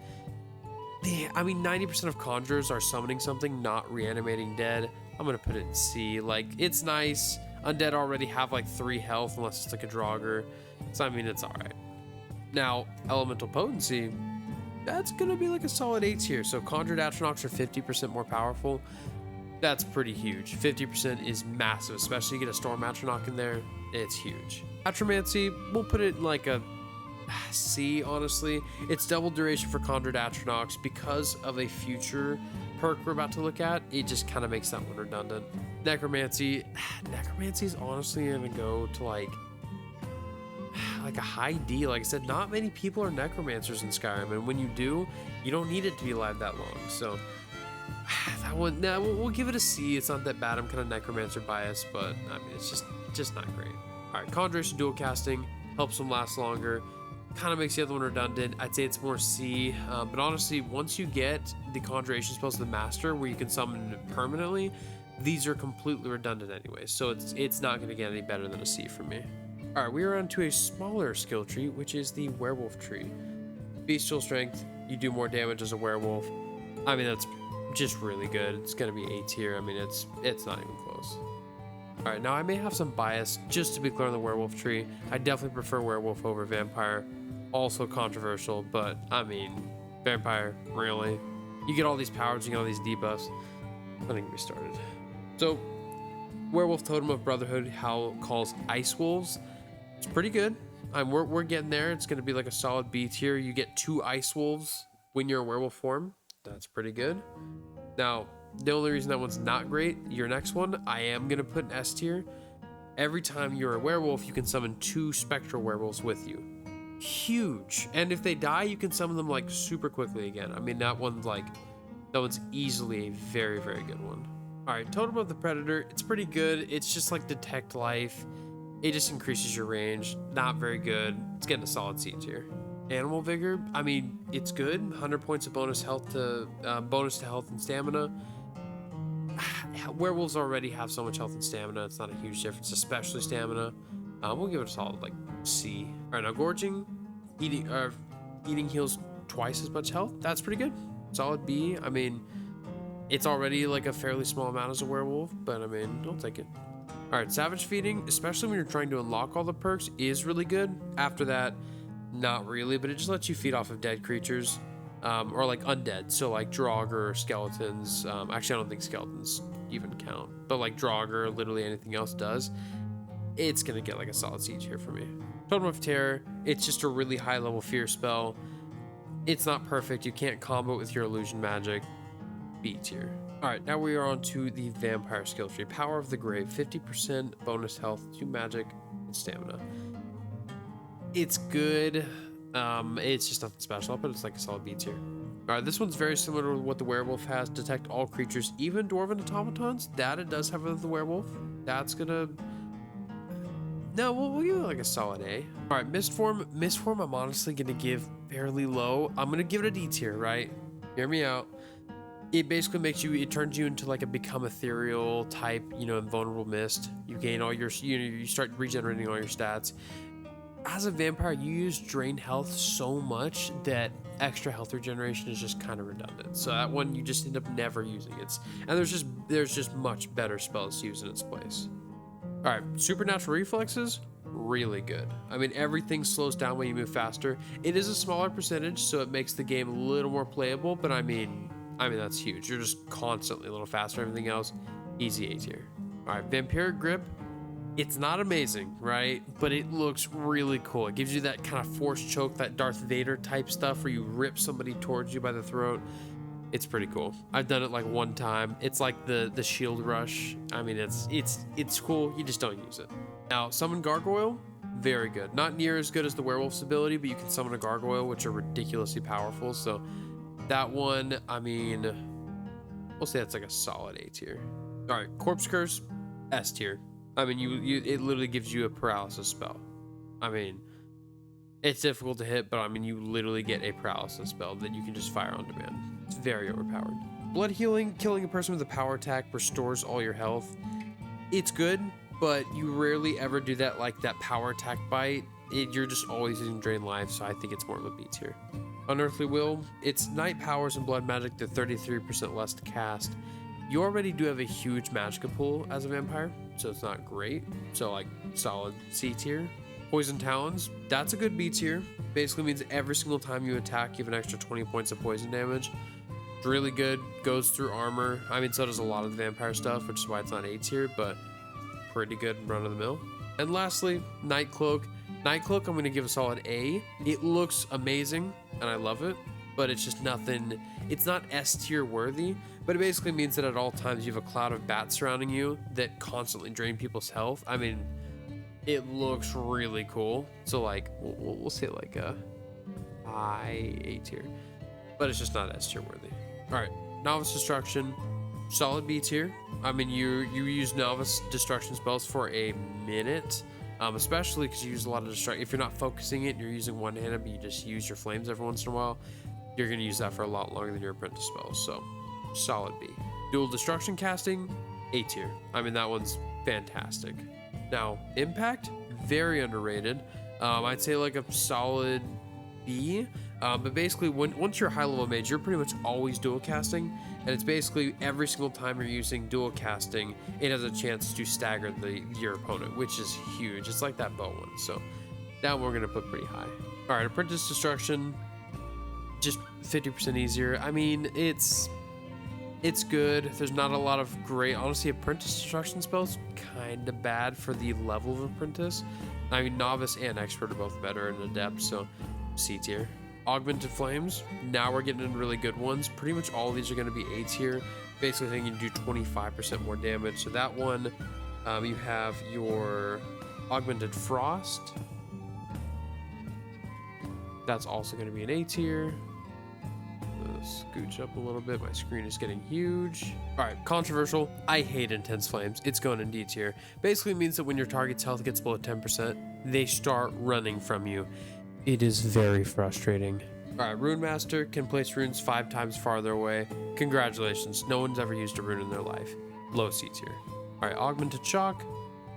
I mean, 90% of conjurers are summoning something, not reanimating dead. I'm gonna put it in C. Like, it's nice. Undead already have like 3 health unless it's like a Draugr. So I mean, it's all right. Now, Elemental Potency, that's gonna be like a solid A tier. So Conjured Atronachs are 50% more powerful. That's pretty huge. 50% is massive, especially you get a Storm Atronach in there. It's huge. Atromancy, we'll put it in like a C, honestly. It's double duration for Conjured Atronachs. Because of a future perk we're about to look at, it just kind of makes that one redundant. Necromancy is honestly gonna go to like a high D. Like I said, not many people are necromancers in Skyrim, and when you do, you don't need it to be alive that long. So that one, nah, we'll give it a C. It's not that bad. I'm kind of necromancer biased, but I mean, it's just not great. All right, Conjuration dual casting helps them last longer. Kind of makes the other one redundant. I'd say it's more C, but honestly, once you get the Conjuration spells to the Master, where you can summon it permanently, these are completely redundant anyway, so it's not going to get any better than a C for me. All right, we are on to a smaller skill tree, which is the Werewolf tree. Bestial Strength, you do more damage as a werewolf. I mean, that's just really good. It's going to be A tier. I mean, it's not even close. All right, now I may have some bias, just to be clear on the Werewolf tree. I definitely prefer Werewolf over Vampire. Also controversial, but I mean, Vampire, really? You get all these powers, you get all these debuffs. I think we started. So, Werewolf Totem of Brotherhood calls Ice Wolves. It's pretty good. We're getting there. It's going to be like a solid B tier. You get 2 Ice Wolves when you're in werewolf form. That's pretty good. Now, the only reason that one's not great, your next one, I am going to put an S tier. Every time you're a werewolf, you can summon 2 Spectral Werewolves with you. Huge. And if they die, you can summon them like super quickly again. I mean, that one's easily a very, very good one. All right, Totem of the Predator, it's pretty good. It's just like Detect Life. It just increases your range. Not very good. It's getting a solid C tier. Animal Vigor, I mean, it's good. 100 points of bonus to health and stamina. Werewolves already have so much health and stamina. It's not a huge difference, especially stamina. We'll give it a solid like C. All right, now Gorging, eating heals twice as much health. That's pretty good. Solid B. I mean, it's already like a fairly small amount as a werewolf, but I mean, I'll take it. All right, Savage Feeding, especially when you're trying to unlock all the perks, is really good. After that, not really, but it just lets you feed off of dead creatures, or like undead. So like Draugr or skeletons. Actually, I don't think skeletons even count, but like Draugr, literally anything else does. It's gonna get like a solid C tier for me. Totem of Terror, it's just a really high level fear spell. It's not perfect. You can't combo it with your illusion magic. B tier. All right, now we are on to the Vampire skill tree. Power of the Grave, 50% bonus health to magic and stamina. It's good. It's just nothing special, but it's like a solid B tier. All right, this one's very similar to what the werewolf has. Detect all creatures, even dwarven automatons. That it does have with the werewolf. That's gonna... No, we'll give it like a solid A. All right, Mistform. Mistform, I'm honestly gonna give fairly low. I'm gonna give it a D tier, right? Hear me out. It basically it turns you into like a become ethereal type, invulnerable mist. You gain all your, you start regenerating all your stats. As a vampire, you use drain health so much that extra health regeneration is just kind of redundant. So that one, you just end up never using it. And there's just much better spells to use in its place. All right, Supernatural Reflexes, really good. I mean, everything slows down when you move faster. It is a smaller percentage, so it makes the game a little more playable, but I mean, that's huge. You're just constantly a little faster. Everything else, easy A tier. All right, Vampiric Grip. It's not amazing, right? But it looks really cool. It gives you that kind of force choke, that Darth Vader type stuff where you rip somebody towards you by the throat. It's pretty cool. I've done it like one time. It's like the shield rush. I mean, it's cool. You just don't use it. Now, summon gargoyle, very good. Not near as good as the werewolf's ability, but you can summon a gargoyle, which are ridiculously powerful. So that one, I mean, we'll say that's like a solid A tier. All right, corpse curse, S tier. I mean, it literally gives you a paralysis spell. I mean, it's difficult to hit, but I mean, you literally get a paralysis spell that you can just fire on demand. It's very overpowered. Blood healing, killing a person with a power attack restores all your health. It's good, but you rarely ever do that like that power attack bite. You're just always using drain life, so I think it's more of a B tier. Unearthly will, its night powers and blood magic, they're 33% less to cast. You already do have a huge magicka pool as a vampire, so it's not great. So like solid C tier. Poison talons, that's a good B tier. Basically means every single time you attack, you have an extra 20 points of poison damage. It's really good, goes through armor. I mean, so does a lot of the vampire stuff, which is why it's not A tier, but pretty good run of the mill. And lastly, night cloak. Night cloak, I'm gonna give a solid A. It looks amazing, and I love it, but it's just nothing. It's not S tier worthy, but it basically means that at all times you have a cloud of bats surrounding you that constantly drain people's health. I mean, it looks really cool. So like, we'll say like a high A tier, but it's just not S tier worthy. All right, novice destruction, solid B tier. I mean, you use novice destruction spells for a minute, especially because you use a lot of destruction. If you're not focusing it and you're using one-handed, but you just use your flames every once in a while, you're gonna use that for a lot longer than your apprentice spells. So solid B. Dual destruction casting, A tier. I mean, that one's fantastic. Now, impact, very underrated. I'd say like a solid B. But basically, once you're a high level mage, you're pretty much always dual casting, and it's basically every single time you're using dual casting, it has a chance to stagger your opponent, which is huge. It's like that bow one, so that one we're gonna put pretty high. All right, apprentice destruction, just 50% easier. I mean, it's good. There's not a lot of great, honestly, apprentice destruction spells kind of bad for the level of apprentice. I mean, novice and expert are both better and adept, so C tier. Augmented flames, now we're getting into really good ones. Pretty much all of these are going to be A tier. Basically, I think you can do 25% more damage. So that one, you have your augmented frost. That's also going to be an A tier. Scooch up a little bit. My screen is getting huge. All right, controversial. I hate intense flames. It's going in D tier. Basically means that when your target's health gets below 10%, they start running from you. It is very frustrating. All right, Rune Master can place runes 5 times farther away. Congratulations. No one's ever used a rune in their life. Low C tier. All right, Augmented Shock.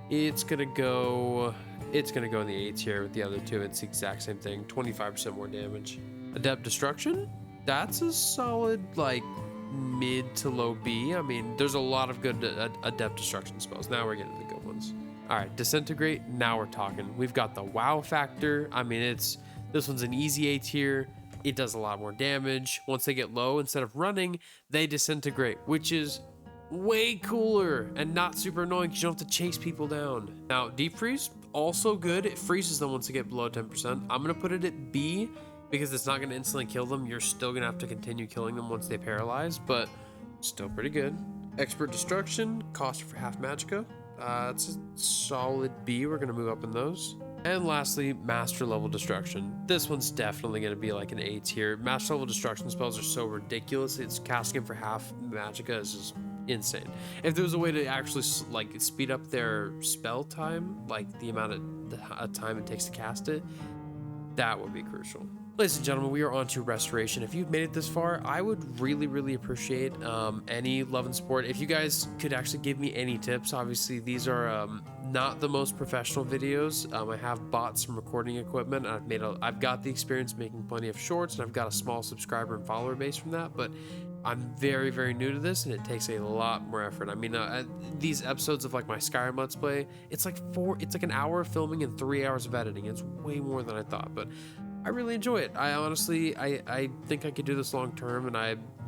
It's gonna go in the A tier with the other two. It's the exact same thing. 25% more damage. Adept Destruction. That's a solid like mid to low B. I mean, there's a lot of good adept destruction spells. Now we're getting the good ones. All right, Disintegrate, now we're talking. We've got the wow factor. I mean, this one's an easy A tier. It does a lot more damage. Once they get low, instead of running, they disintegrate, which is way cooler and not super annoying because you don't have to chase people down. Now, Deep Freeze, also good. It freezes them once they get below 10%. I'm gonna put it at B because it's not gonna instantly kill them. You're still gonna have to continue killing them once they paralyze, but still pretty good. Expert Destruction, cost for half magicka. It's a solid B. We're going to move up in those. And lastly, Master Level Destruction. This one's definitely going to be like an A tier. Master Level Destruction spells are so ridiculous. It's casting for half magicka is just insane. If there was a way to actually like speed up their spell time, like the amount of time it takes to cast it, that would be crucial. Ladies and gentlemen, we are on to Restoration. If you've made it this far, I would really appreciate any love and support. If you guys could actually give me any tips. Obviously, these are not the most professional videos. I have bought some recording equipment. I've got the experience making plenty of shorts, and I've got a small subscriber and follower base from that, but I'm very new to this, and it takes a lot more effort. I mean, these episodes of like my Skyrim Let's Play, it's like an hour of filming and 3 hours of editing. It's way more than I thought, but I really enjoy it. I honestly, I think I could do this long term, and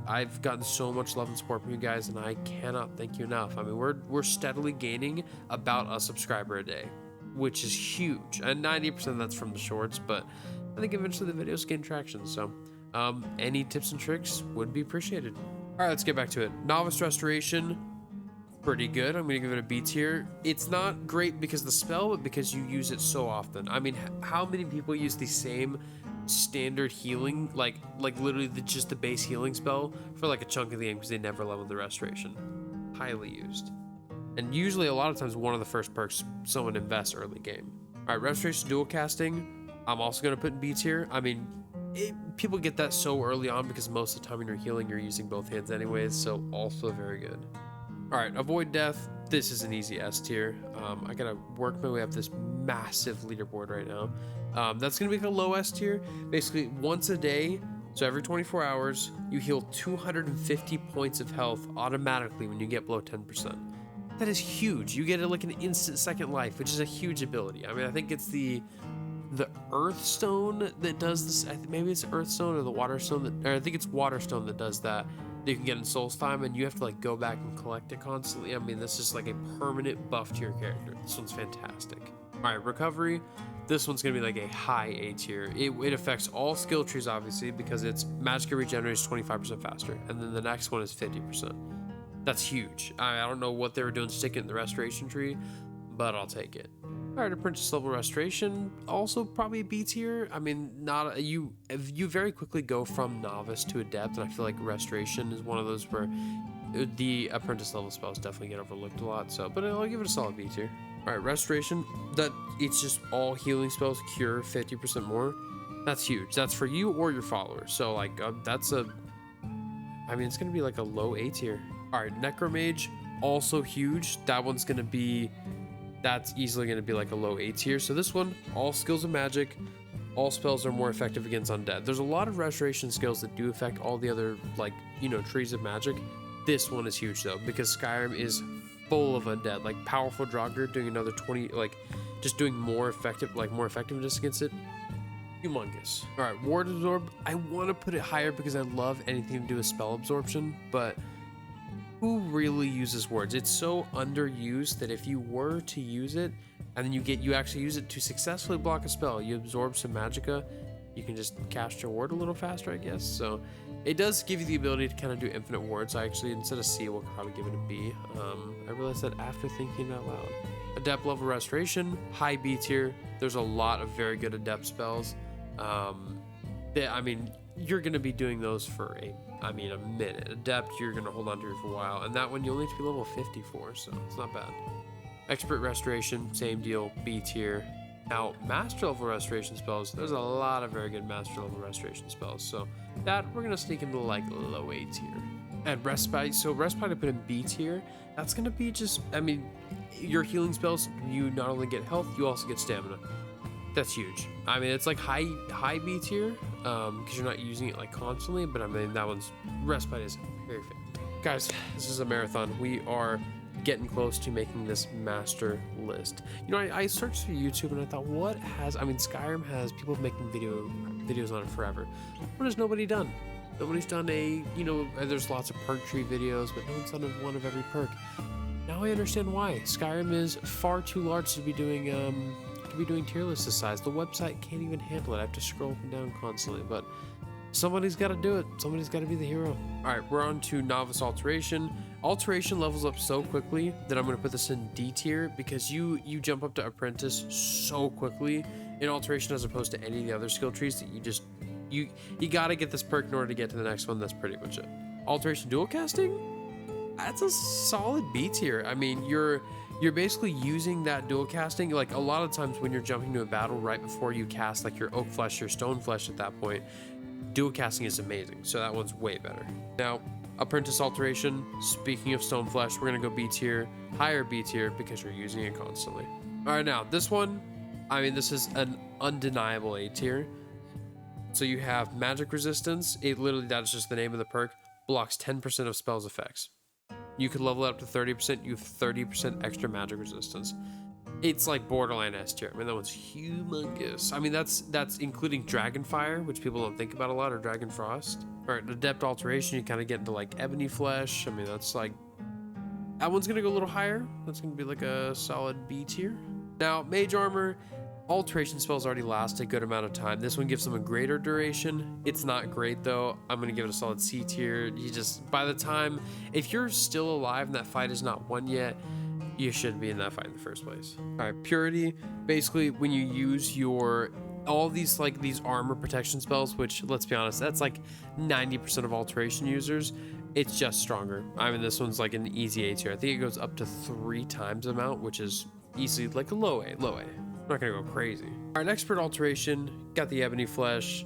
I've gotten so much love and support from you guys, and I cannot thank you enough. I mean, we're steadily gaining about a subscriber a day, which is huge, and 90% of that's from the shorts, but I think eventually the videos gain traction. So Any tips and tricks would be appreciated. All right, let's get back to it. Novice Restoration, pretty good. I'm gonna give it a B tier. It's not great because of the spell, but because you use it so often. I mean, how many people use the same standard healing, like literally just the base healing spell for like a chunk of the game because they never leveled the Restoration? Highly used. And usually a lot of times one of the first perks someone invests early game. All right, Restoration dual casting, I'm also gonna put in B tier. I mean, people get that so early on because most of the time when you're healing, you're using both hands anyways, so also very good. All right, Avoid Death, this is an easy S tier. I gotta work my way up this massive leaderboard right now. That's gonna be like a low S tier. Basically, once a day, so every 24 hours, you heal 250 points of health automatically when you get below 10%. That is huge. You get like an instant second life, which is a huge ability. I mean, I think it's the Earth Stone that does this. Maybe it's Earth Stone or the Water Stone or I think it's Water Stone that does that. You can get in Soul's Time, and you have to like go back and collect it constantly. I mean, this is like a permanent buff to your character. This one's fantastic. All right, Recovery. This one's gonna be like a high A tier. It affects all skill trees, obviously, because it's Magicka regenerates 25% faster, and then the next one is 50%. That's huge. I don't know what they were doing sticking it in the Restoration tree, but I'll take it. All right, Apprentice level Restoration, also probably a B tier. I mean, you very quickly go from Novice to Adept, and I feel like Restoration is one of those where the Apprentice level spells definitely get overlooked a lot. So, but I'll give it a solid B tier. All right, Restoration, that it's just all healing spells cure 50% more. That's huge. That's for you or your followers. So like that's a, I mean, it's gonna be like a low A tier. All right, Necromage, also huge. That one's gonna be. That's easily going to be like a low A tier. So this one, all skills of magic, all spells are more effective against undead. There's a lot of restoration skills that do affect all the other, like, you know, trees of magic. This one is huge though, because Skyrim is full of undead. Like powerful Draugr doing another 20, like just doing more effectiveness against it. Humongous. All right, Ward Absorb. I want to put it higher because I love anything to do with spell absorption, but who really uses wards? It's so underused that if you were to use it and then you actually use it to successfully block a spell, you absorb some magicka, you can just cast your ward a little faster, I guess. So it does give you the ability to kind of do infinite wards. I actually, instead of C, will probably give it a B. I realized that after thinking out loud. Adept level Restoration, high B tier. There's a lot of very good adept spells. I mean, you're going to be doing those for a minute. Adept, you're going to hold on to it for a while. And that one, you only have to be level 54, so it's not bad. Expert Restoration, same deal, B tier. Now, Master level Restoration spells, there's a lot of very good Master level Restoration spells. So that, we're going to sneak into like low A tier. And Respite, so Respite I put in B tier. That's going to be just, I mean, your healing spells, you not only get health, you also get stamina. That's huge. I mean, it's like high B tier, because you're not using it like constantly, but I mean, that one's, Respite is perfect. Guys, this is a marathon. We are getting close to making this master list. You know, I searched through YouTube and I thought, Skyrim has people making videos on it forever. What has nobody done? Nobody's done there's lots of perk tree videos, but no one's done one of every perk. Now I understand why. Skyrim is far too large to be doing tier list this size. The website can't even handle it. I have to scroll up and down constantly, but somebody's got to do it. Somebody's got to be the hero. All right, we're on to Novice Alteration. Alteration levels up so quickly that I'm going to put this in D tier because you jump up to Apprentice so quickly in Alteration as opposed to any of the other skill trees that you got to get this perk in order to get to the next one. That's pretty much it. Alteration dual casting? That's a solid B tier. I mean, you're basically using that dual casting. Like a lot of times when you're jumping to a battle right before you cast like your Oak Flesh, your Stone Flesh at that point, dual casting is amazing. So that one's way better. Now, Apprentice Alteration, speaking of Stone Flesh, we're gonna go B tier, higher B tier because you're using it constantly. All right, now this one, I mean, this is an undeniable A tier. So you have magic resistance. That's just the name of the perk, blocks 10% of spells effects. You could level it up to 30%. You have 30% extra magic resistance. It's like borderline S tier. I mean, that one's humongous. I mean, that's including Dragonfire, which people don't think about a lot, or Dragon Frost. All right, Adept Alteration, you kind of get into like Ebony Flesh. I mean, that's like, that one's gonna go a little higher. That's gonna be like a solid B tier. Now, Mage Armor, Alteration spells already last a good amount of time. This one gives them a greater duration. It's not great though. I'm gonna give it a solid C tier. You just, by the time, if you're still alive and that fight is not won yet, you shouldn't be in that fight in the first place. All right, Purity, basically when you use your, all these like these armor protection spells, which let's be honest, that's like 90% of alteration users, it's just stronger. I mean, this one's like an easy A tier. I think it goes up to 3 times the amount, which is easily like a low A. I'm not gonna go crazy. All right, expert alteration, got the ebony flesh.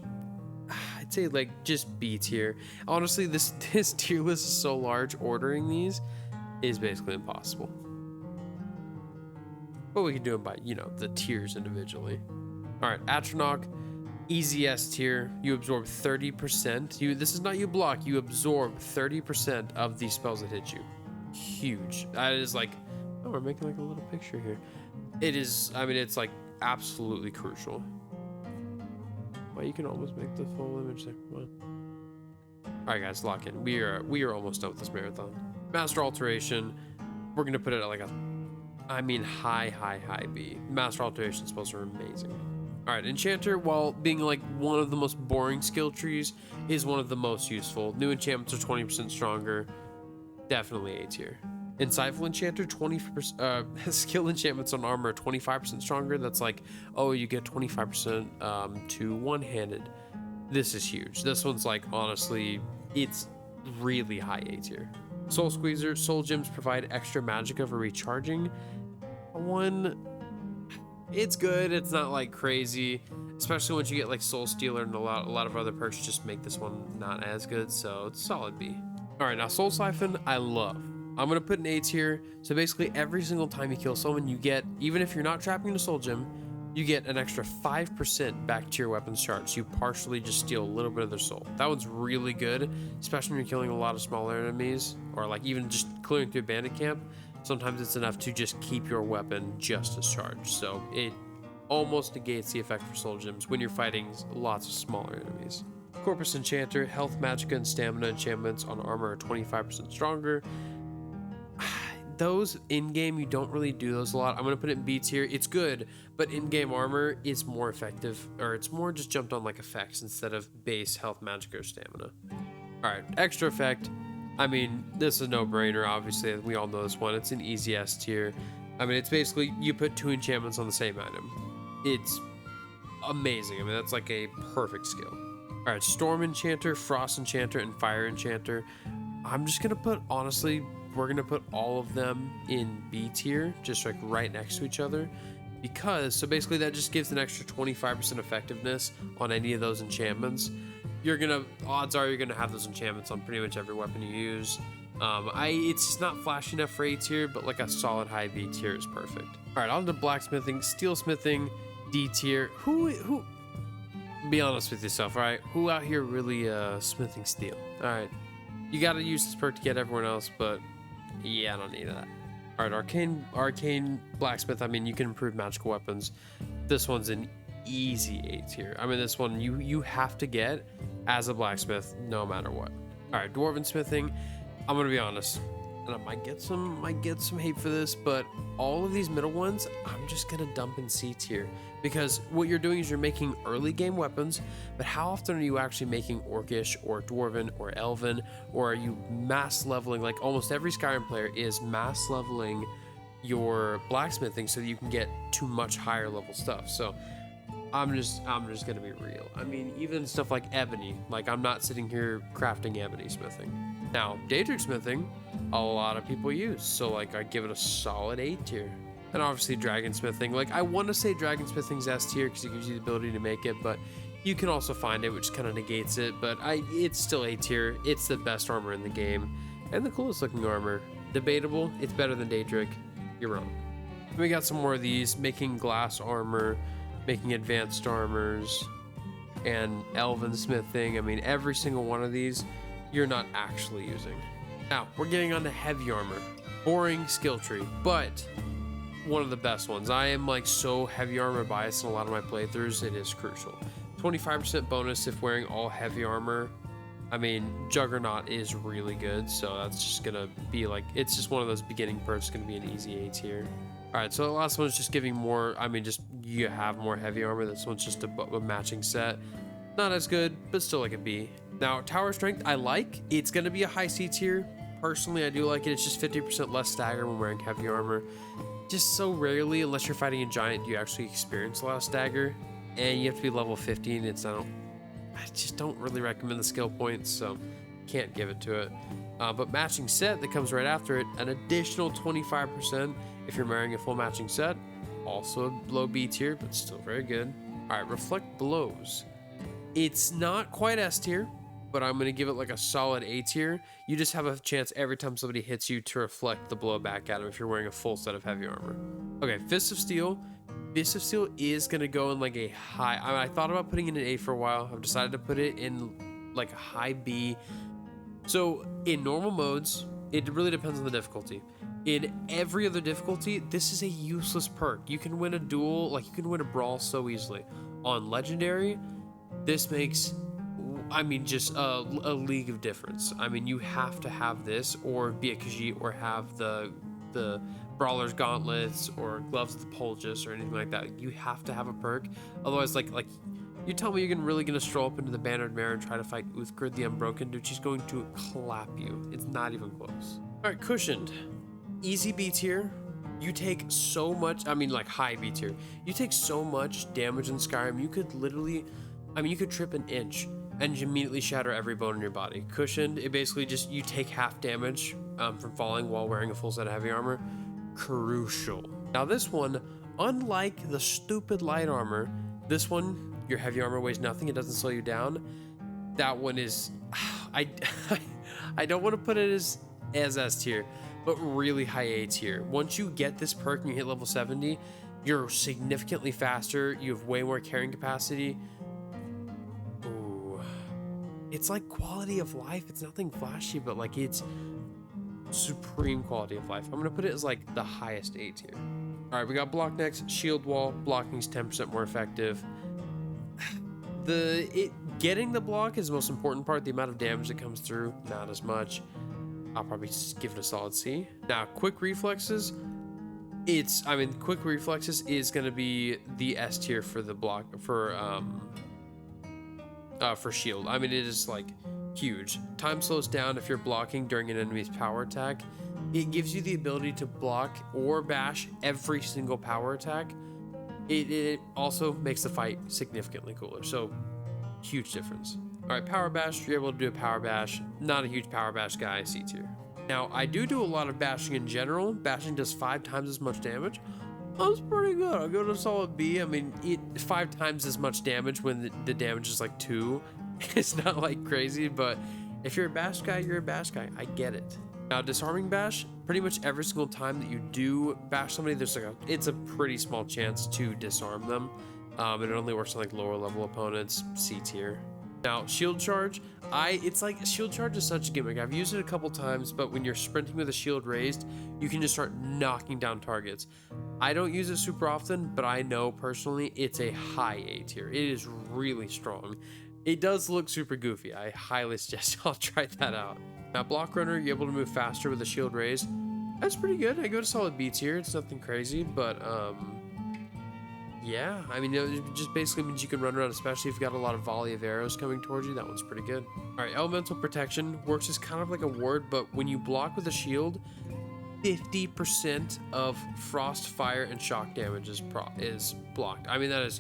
I'd say like just B tier. Honestly, this tier list is so large, ordering these is basically impossible. But we can do it by, you know, the tiers individually. All right, Atronach, easy S tier. You absorb 30%. This is not you block, you absorb 30% of the spells that hit you. Huge. That is like, oh, we're making like a little picture here. It is, I mean, it's like absolutely crucial. Well, you can almost make the full image there. Come on. All right, guys, lock in. We are almost done with this marathon. Master Alteration, we're gonna put it at like a, I mean, high B. Master Alteration spells are amazing. All right, Enchanter, while being like one of the most boring skill trees, is one of the most useful. New enchantments are 20% stronger. Definitely A tier. Insightful Enchanter, 20% skill enchantments on armor are 25% stronger. That's like, oh, you get 25% to one-handed. This is huge. This one's like, honestly, it's really high A tier. Soul Squeezer, soul gems provide extra magicka for recharging. One, it's good. It's not like crazy, especially once you get like Soul Stealer, and a lot of other perks just make this one not as good. So it's solid B. All right, now Soul Siphon, I love. I'm gonna put an A tier. So basically every single time you kill someone, you get, even if you're not trapping a soul gem, you get an extra 5% back to your weapon's charge. So you partially just steal a little bit of their soul. That one's really good, especially when you're killing a lot of smaller enemies, or like even just clearing through a bandit camp. Sometimes it's enough to just keep your weapon just as charged. So it almost negates the effect for soul gems when you're fighting lots of smaller enemies. Corpus Enchanter, health, magicka, and stamina enchantments on armor are 25% stronger. Those in-game, you don't really do those a lot. I'm gonna put it in B tier. It's good, but in-game armor is more effective, or it's more just jumped on like effects instead of base health, magicka, or stamina. All right, extra effect. I mean, this is a no-brainer, obviously. We all know this one. It's an easy S tier. I mean, it's basically you put 2 enchantments on the same item. It's amazing. I mean, that's like a perfect skill. All right, Storm Enchanter, Frost Enchanter, and Fire Enchanter. I'm just gonna put, honestly, we're gonna put all of them in B tier, just like right next to each other, because, so basically that just gives an extra 25% effectiveness on any of those enchantments. Odds are you're gonna have those enchantments on pretty much every weapon you use. It's just not flashy enough for A tier, but like a solid high B tier is perfect. All right, on to blacksmithing, steelsmithing, D tier. Who? Be honest with yourself, all right? Who out here really smithing steel? All right, you gotta use this perk to get everyone else, but yeah, I don't need that. All right, arcane blacksmith. I mean, you can improve magical weapons. This one's an easy A tier. I mean, this one you have to get as a blacksmith no matter what. All right, dwarven smithing. I'm gonna be honest, and I might get some hate for this, but all of these middle ones, I'm just gonna dump in C tier, because what you're doing is you're making early game weapons, but how often are you actually making orcish or dwarven or elven, or are you mass leveling? Like almost every Skyrim player is mass leveling your blacksmithing so that you can get to much higher level stuff. So I'm just gonna be real. I mean, even stuff like ebony, like I'm not sitting here crafting ebony smithing. Now, Daedric smithing, a lot of people use, so like I give it a solid A tier. And obviously dragon smithing, like I want to say dragon smithing's S tier because it gives you the ability to make it, but you can also find it, which kind of negates it. But it's still A tier. It's the best armor in the game and the coolest looking armor. Debatable, it's better than Daedric. You're wrong. We got some more of these, making glass armor, making advanced armors, and elven smithing. I mean, every single one of these you're not actually using. Now, we're getting on to heavy armor. Boring skill tree, but one of the best ones. I am like so heavy armor biased in a lot of my playthroughs, it is crucial. 25% bonus if wearing all heavy armor. I mean, Juggernaut is really good, so that's just gonna be like, it's just one of those beginning perks, gonna be an easy A tier. All right, so the last one is just giving more, I mean, just you have more heavy armor. This one's just a matching set. Not as good, but still like a B. Now, tower strength, I like. It's going to be a high C tier. Personally, I do like it. It's just 50% less stagger when wearing heavy armor. Just so rarely, unless you're fighting a giant, do you actually experience a lot of stagger. And you have to be level 15. I just don't really recommend the skill points, so can't give it to it. But matching set that comes right after it, an additional 25% if you're wearing a full matching set. Also a low B tier, but still very good. All right, reflect blows. It's not quite S tier, but I'm going to give it like a solid A tier. You just have a chance every time somebody hits you to reflect the blow back at them if you're wearing a full set of heavy armor. Okay, Fist of Steel. Fist of Steel is going to go in like a high... I thought about putting it in an A for a while. I've decided to put it in like a high B. So in normal modes, it really depends on the difficulty. In every other difficulty, this is a useless perk. You can win a duel, like you can win a brawl so easily. On Legendary, this makes... just a league of difference. You have to have this or be a Khajiit or have the Brawler's Gauntlets or Gloves of the Polgus or anything like that. You have to have a perk. Otherwise, like you tell me you're really gonna stroll up into the Bannered Mare and try to fight Uthgerd the Unbroken, dude, she's going to clap you. It's not even close. All right, Cushioned. Easy B tier. You take so much, like high B tier. You take so much damage in Skyrim, you could literally, you could trip an inch and immediately shatter every bone in your body. Cushioned, it basically just, you take half damage from falling while wearing a full set of heavy armor. Crucial. Now this one, unlike the stupid light armor, this one, your heavy armor weighs nothing, it doesn't slow you down. That one is, I don't want to put it as S tier, but really high A tier. Once you get this perk and you hit level 70, you're significantly faster, you have way more carrying capacity. It's like quality of life. It's nothing flashy, but like it's supreme quality of life. I'm gonna put it as like the highest A tier. All right, we got block next. Shield wall. Blocking's 10% more effective. Getting the block is the most important part. The amount of damage that comes through, not as much. I'll probably just give it a solid C. Now, quick reflexes. Quick reflexes is gonna be the S tier for the block for shield. It is like huge. Time slows down if you're blocking during an enemy's power attack. It gives you the ability to block or bash every single power attack. It also makes the fight significantly cooler. So huge difference. All right, power bash. You're able to do a power bash. Not a huge power bash guy. C tier. Now I do a lot of bashing in general. Bashing does 5 times as much damage. That's pretty good. I'll go to a solid B. 5 times as much damage when the damage is like 2. It's not like crazy, but if you're a bash guy, you're a bash guy. I get it. Now, disarming bash, pretty much every single time that you do bash somebody, it's a pretty small chance to disarm them. It only works on like lower level opponents, C tier. Now, shield charge, it's like shield charge is such a gimmick. I've used it a couple times, but when you're sprinting with a shield raised, you can just start knocking down targets. I don't use it super often, but I know personally it's a high A tier. It is really strong. It does look super goofy. I highly suggest y'all try that out. Now, block runner, you're able to move faster with a shield raised. That's pretty good. I go to solid B tier. It's nothing crazy, but yeah, it just basically means you can run around, especially if you've got a lot of volley of arrows coming towards you. That one's pretty good. All right, elemental protection works as kind of like a ward, but when you block with a shield, 50% of frost, fire, and shock damage is blocked. That is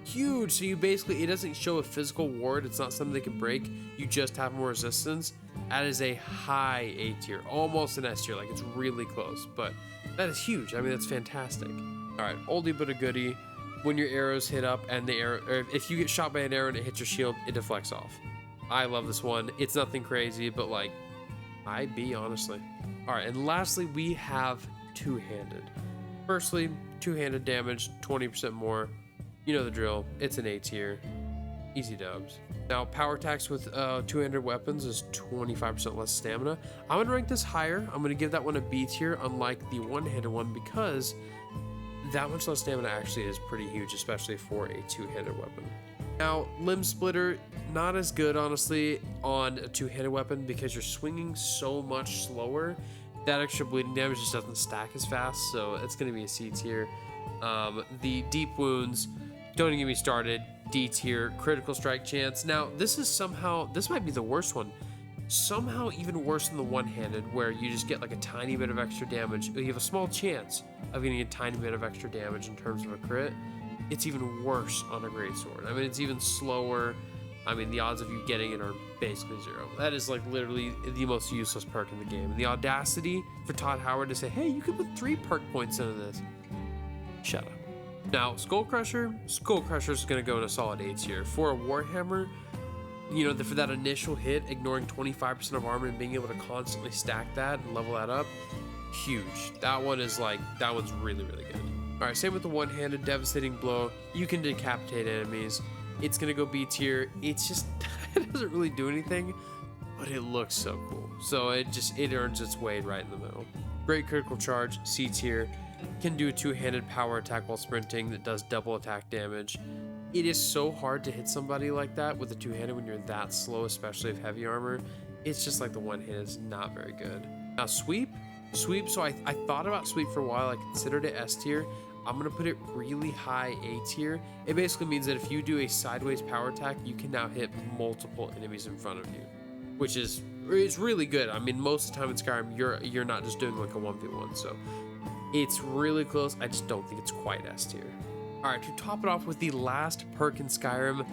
huge. So you basically, it doesn't show a physical ward. It's not something they can break. You just have more resistance. That is a high A tier, almost an S tier. Like, it's really close, but that is huge. That's fantastic. All right, oldie but a goodie. When your arrows hit up and or if you get shot by an arrow and it hits your shield, it deflects off. I love this one. It's nothing crazy, but like, high B, honestly. All right, and lastly, we have two-handed. Firstly, two-handed damage, 20% more. You know the drill. It's an A tier. Easy dubs. Now, power attacks with two-handed weapons is 25% less stamina. I'm going to rank this higher. I'm going to give that one a B tier, unlike the one-handed one, because that much less stamina actually is pretty huge, especially for a two-handed weapon. Now, limb splitter, not as good, honestly, on a two-handed weapon because you're swinging so much slower. That extra bleeding damage just doesn't stack as fast, so it's going to be a C tier. The deep wounds, don't even get me started. D tier, critical strike chance. Now, this might be the worst one. Somehow even worse than the one-handed, where you just get like a tiny bit of extra damage. You have a small chance of getting a tiny bit of extra damage in terms of a crit. It's even worse on a greatsword. I mean, it's even slower. I mean, the odds of you getting it are basically zero. That is like literally the most useless perk in the game. And the audacity for Todd Howard to say, hey, you could put 3 perk points into this. Shut up. Now, Skull Crusher is going to go in a solid A tier. For a Warhammer, you know, for that initial hit, ignoring 25% of armor and being able to constantly stack that and level that up, huge. That one's really, really good. All right, same with the one-handed devastating blow. You can decapitate enemies. It's gonna go B tier. It's just, it doesn't really do anything, but it looks so cool. So it earns its weight right in the middle. Great critical charge, C tier. Can do a two-handed power attack while sprinting that does double attack damage. It is so hard to hit somebody like that with a two-handed when you're that slow, especially with heavy armor. It's just like the one-handed is not very good. Now sweep, so I thought about sweep for a while. I considered it S tier. I'm gonna put it really high A tier. It basically means that if you do a sideways power attack, you can now hit multiple enemies in front of you, which is really good. I mean, most of the time in Skyrim, you're not just doing like a 1v1, so it's really close. I just don't think it's quite S tier. All right, to top it off with the last perk in Skyrim,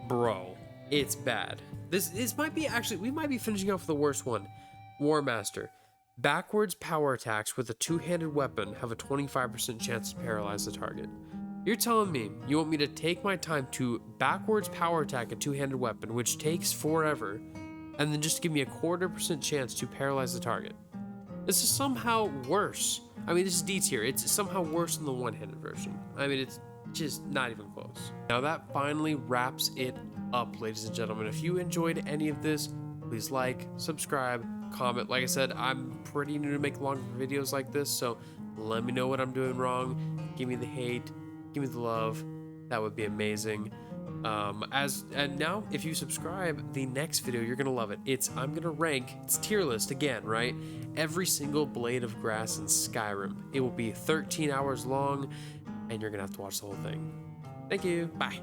bro, it's bad. This might be actually, we might be finishing off the worst one. War Master. Backwards power attacks with a two-handed weapon have a 25% chance to paralyze the target. You're telling me you want me to take my time to backwards power attack a two-handed weapon, which takes forever, and then just give me a 25% chance to paralyze the target? This is somehow worse. I mean, this is D tier. It's somehow worse than the one-handed version. I mean, it's just not even close. Now that finally wraps it up, ladies and gentlemen. If you enjoyed any of this, please like, subscribe, comment. Like I said, I'm pretty new to make longer videos like this, so let me know what I'm doing wrong. Give me the hate, give me the love. That would be amazing. And now if you subscribe, the next video, you're gonna love it. I'm gonna rank, it's tier list again, right? Every single blade of grass in Skyrim. It will be 13 hours long, and you're gonna have to watch the whole thing. Thank you. Bye.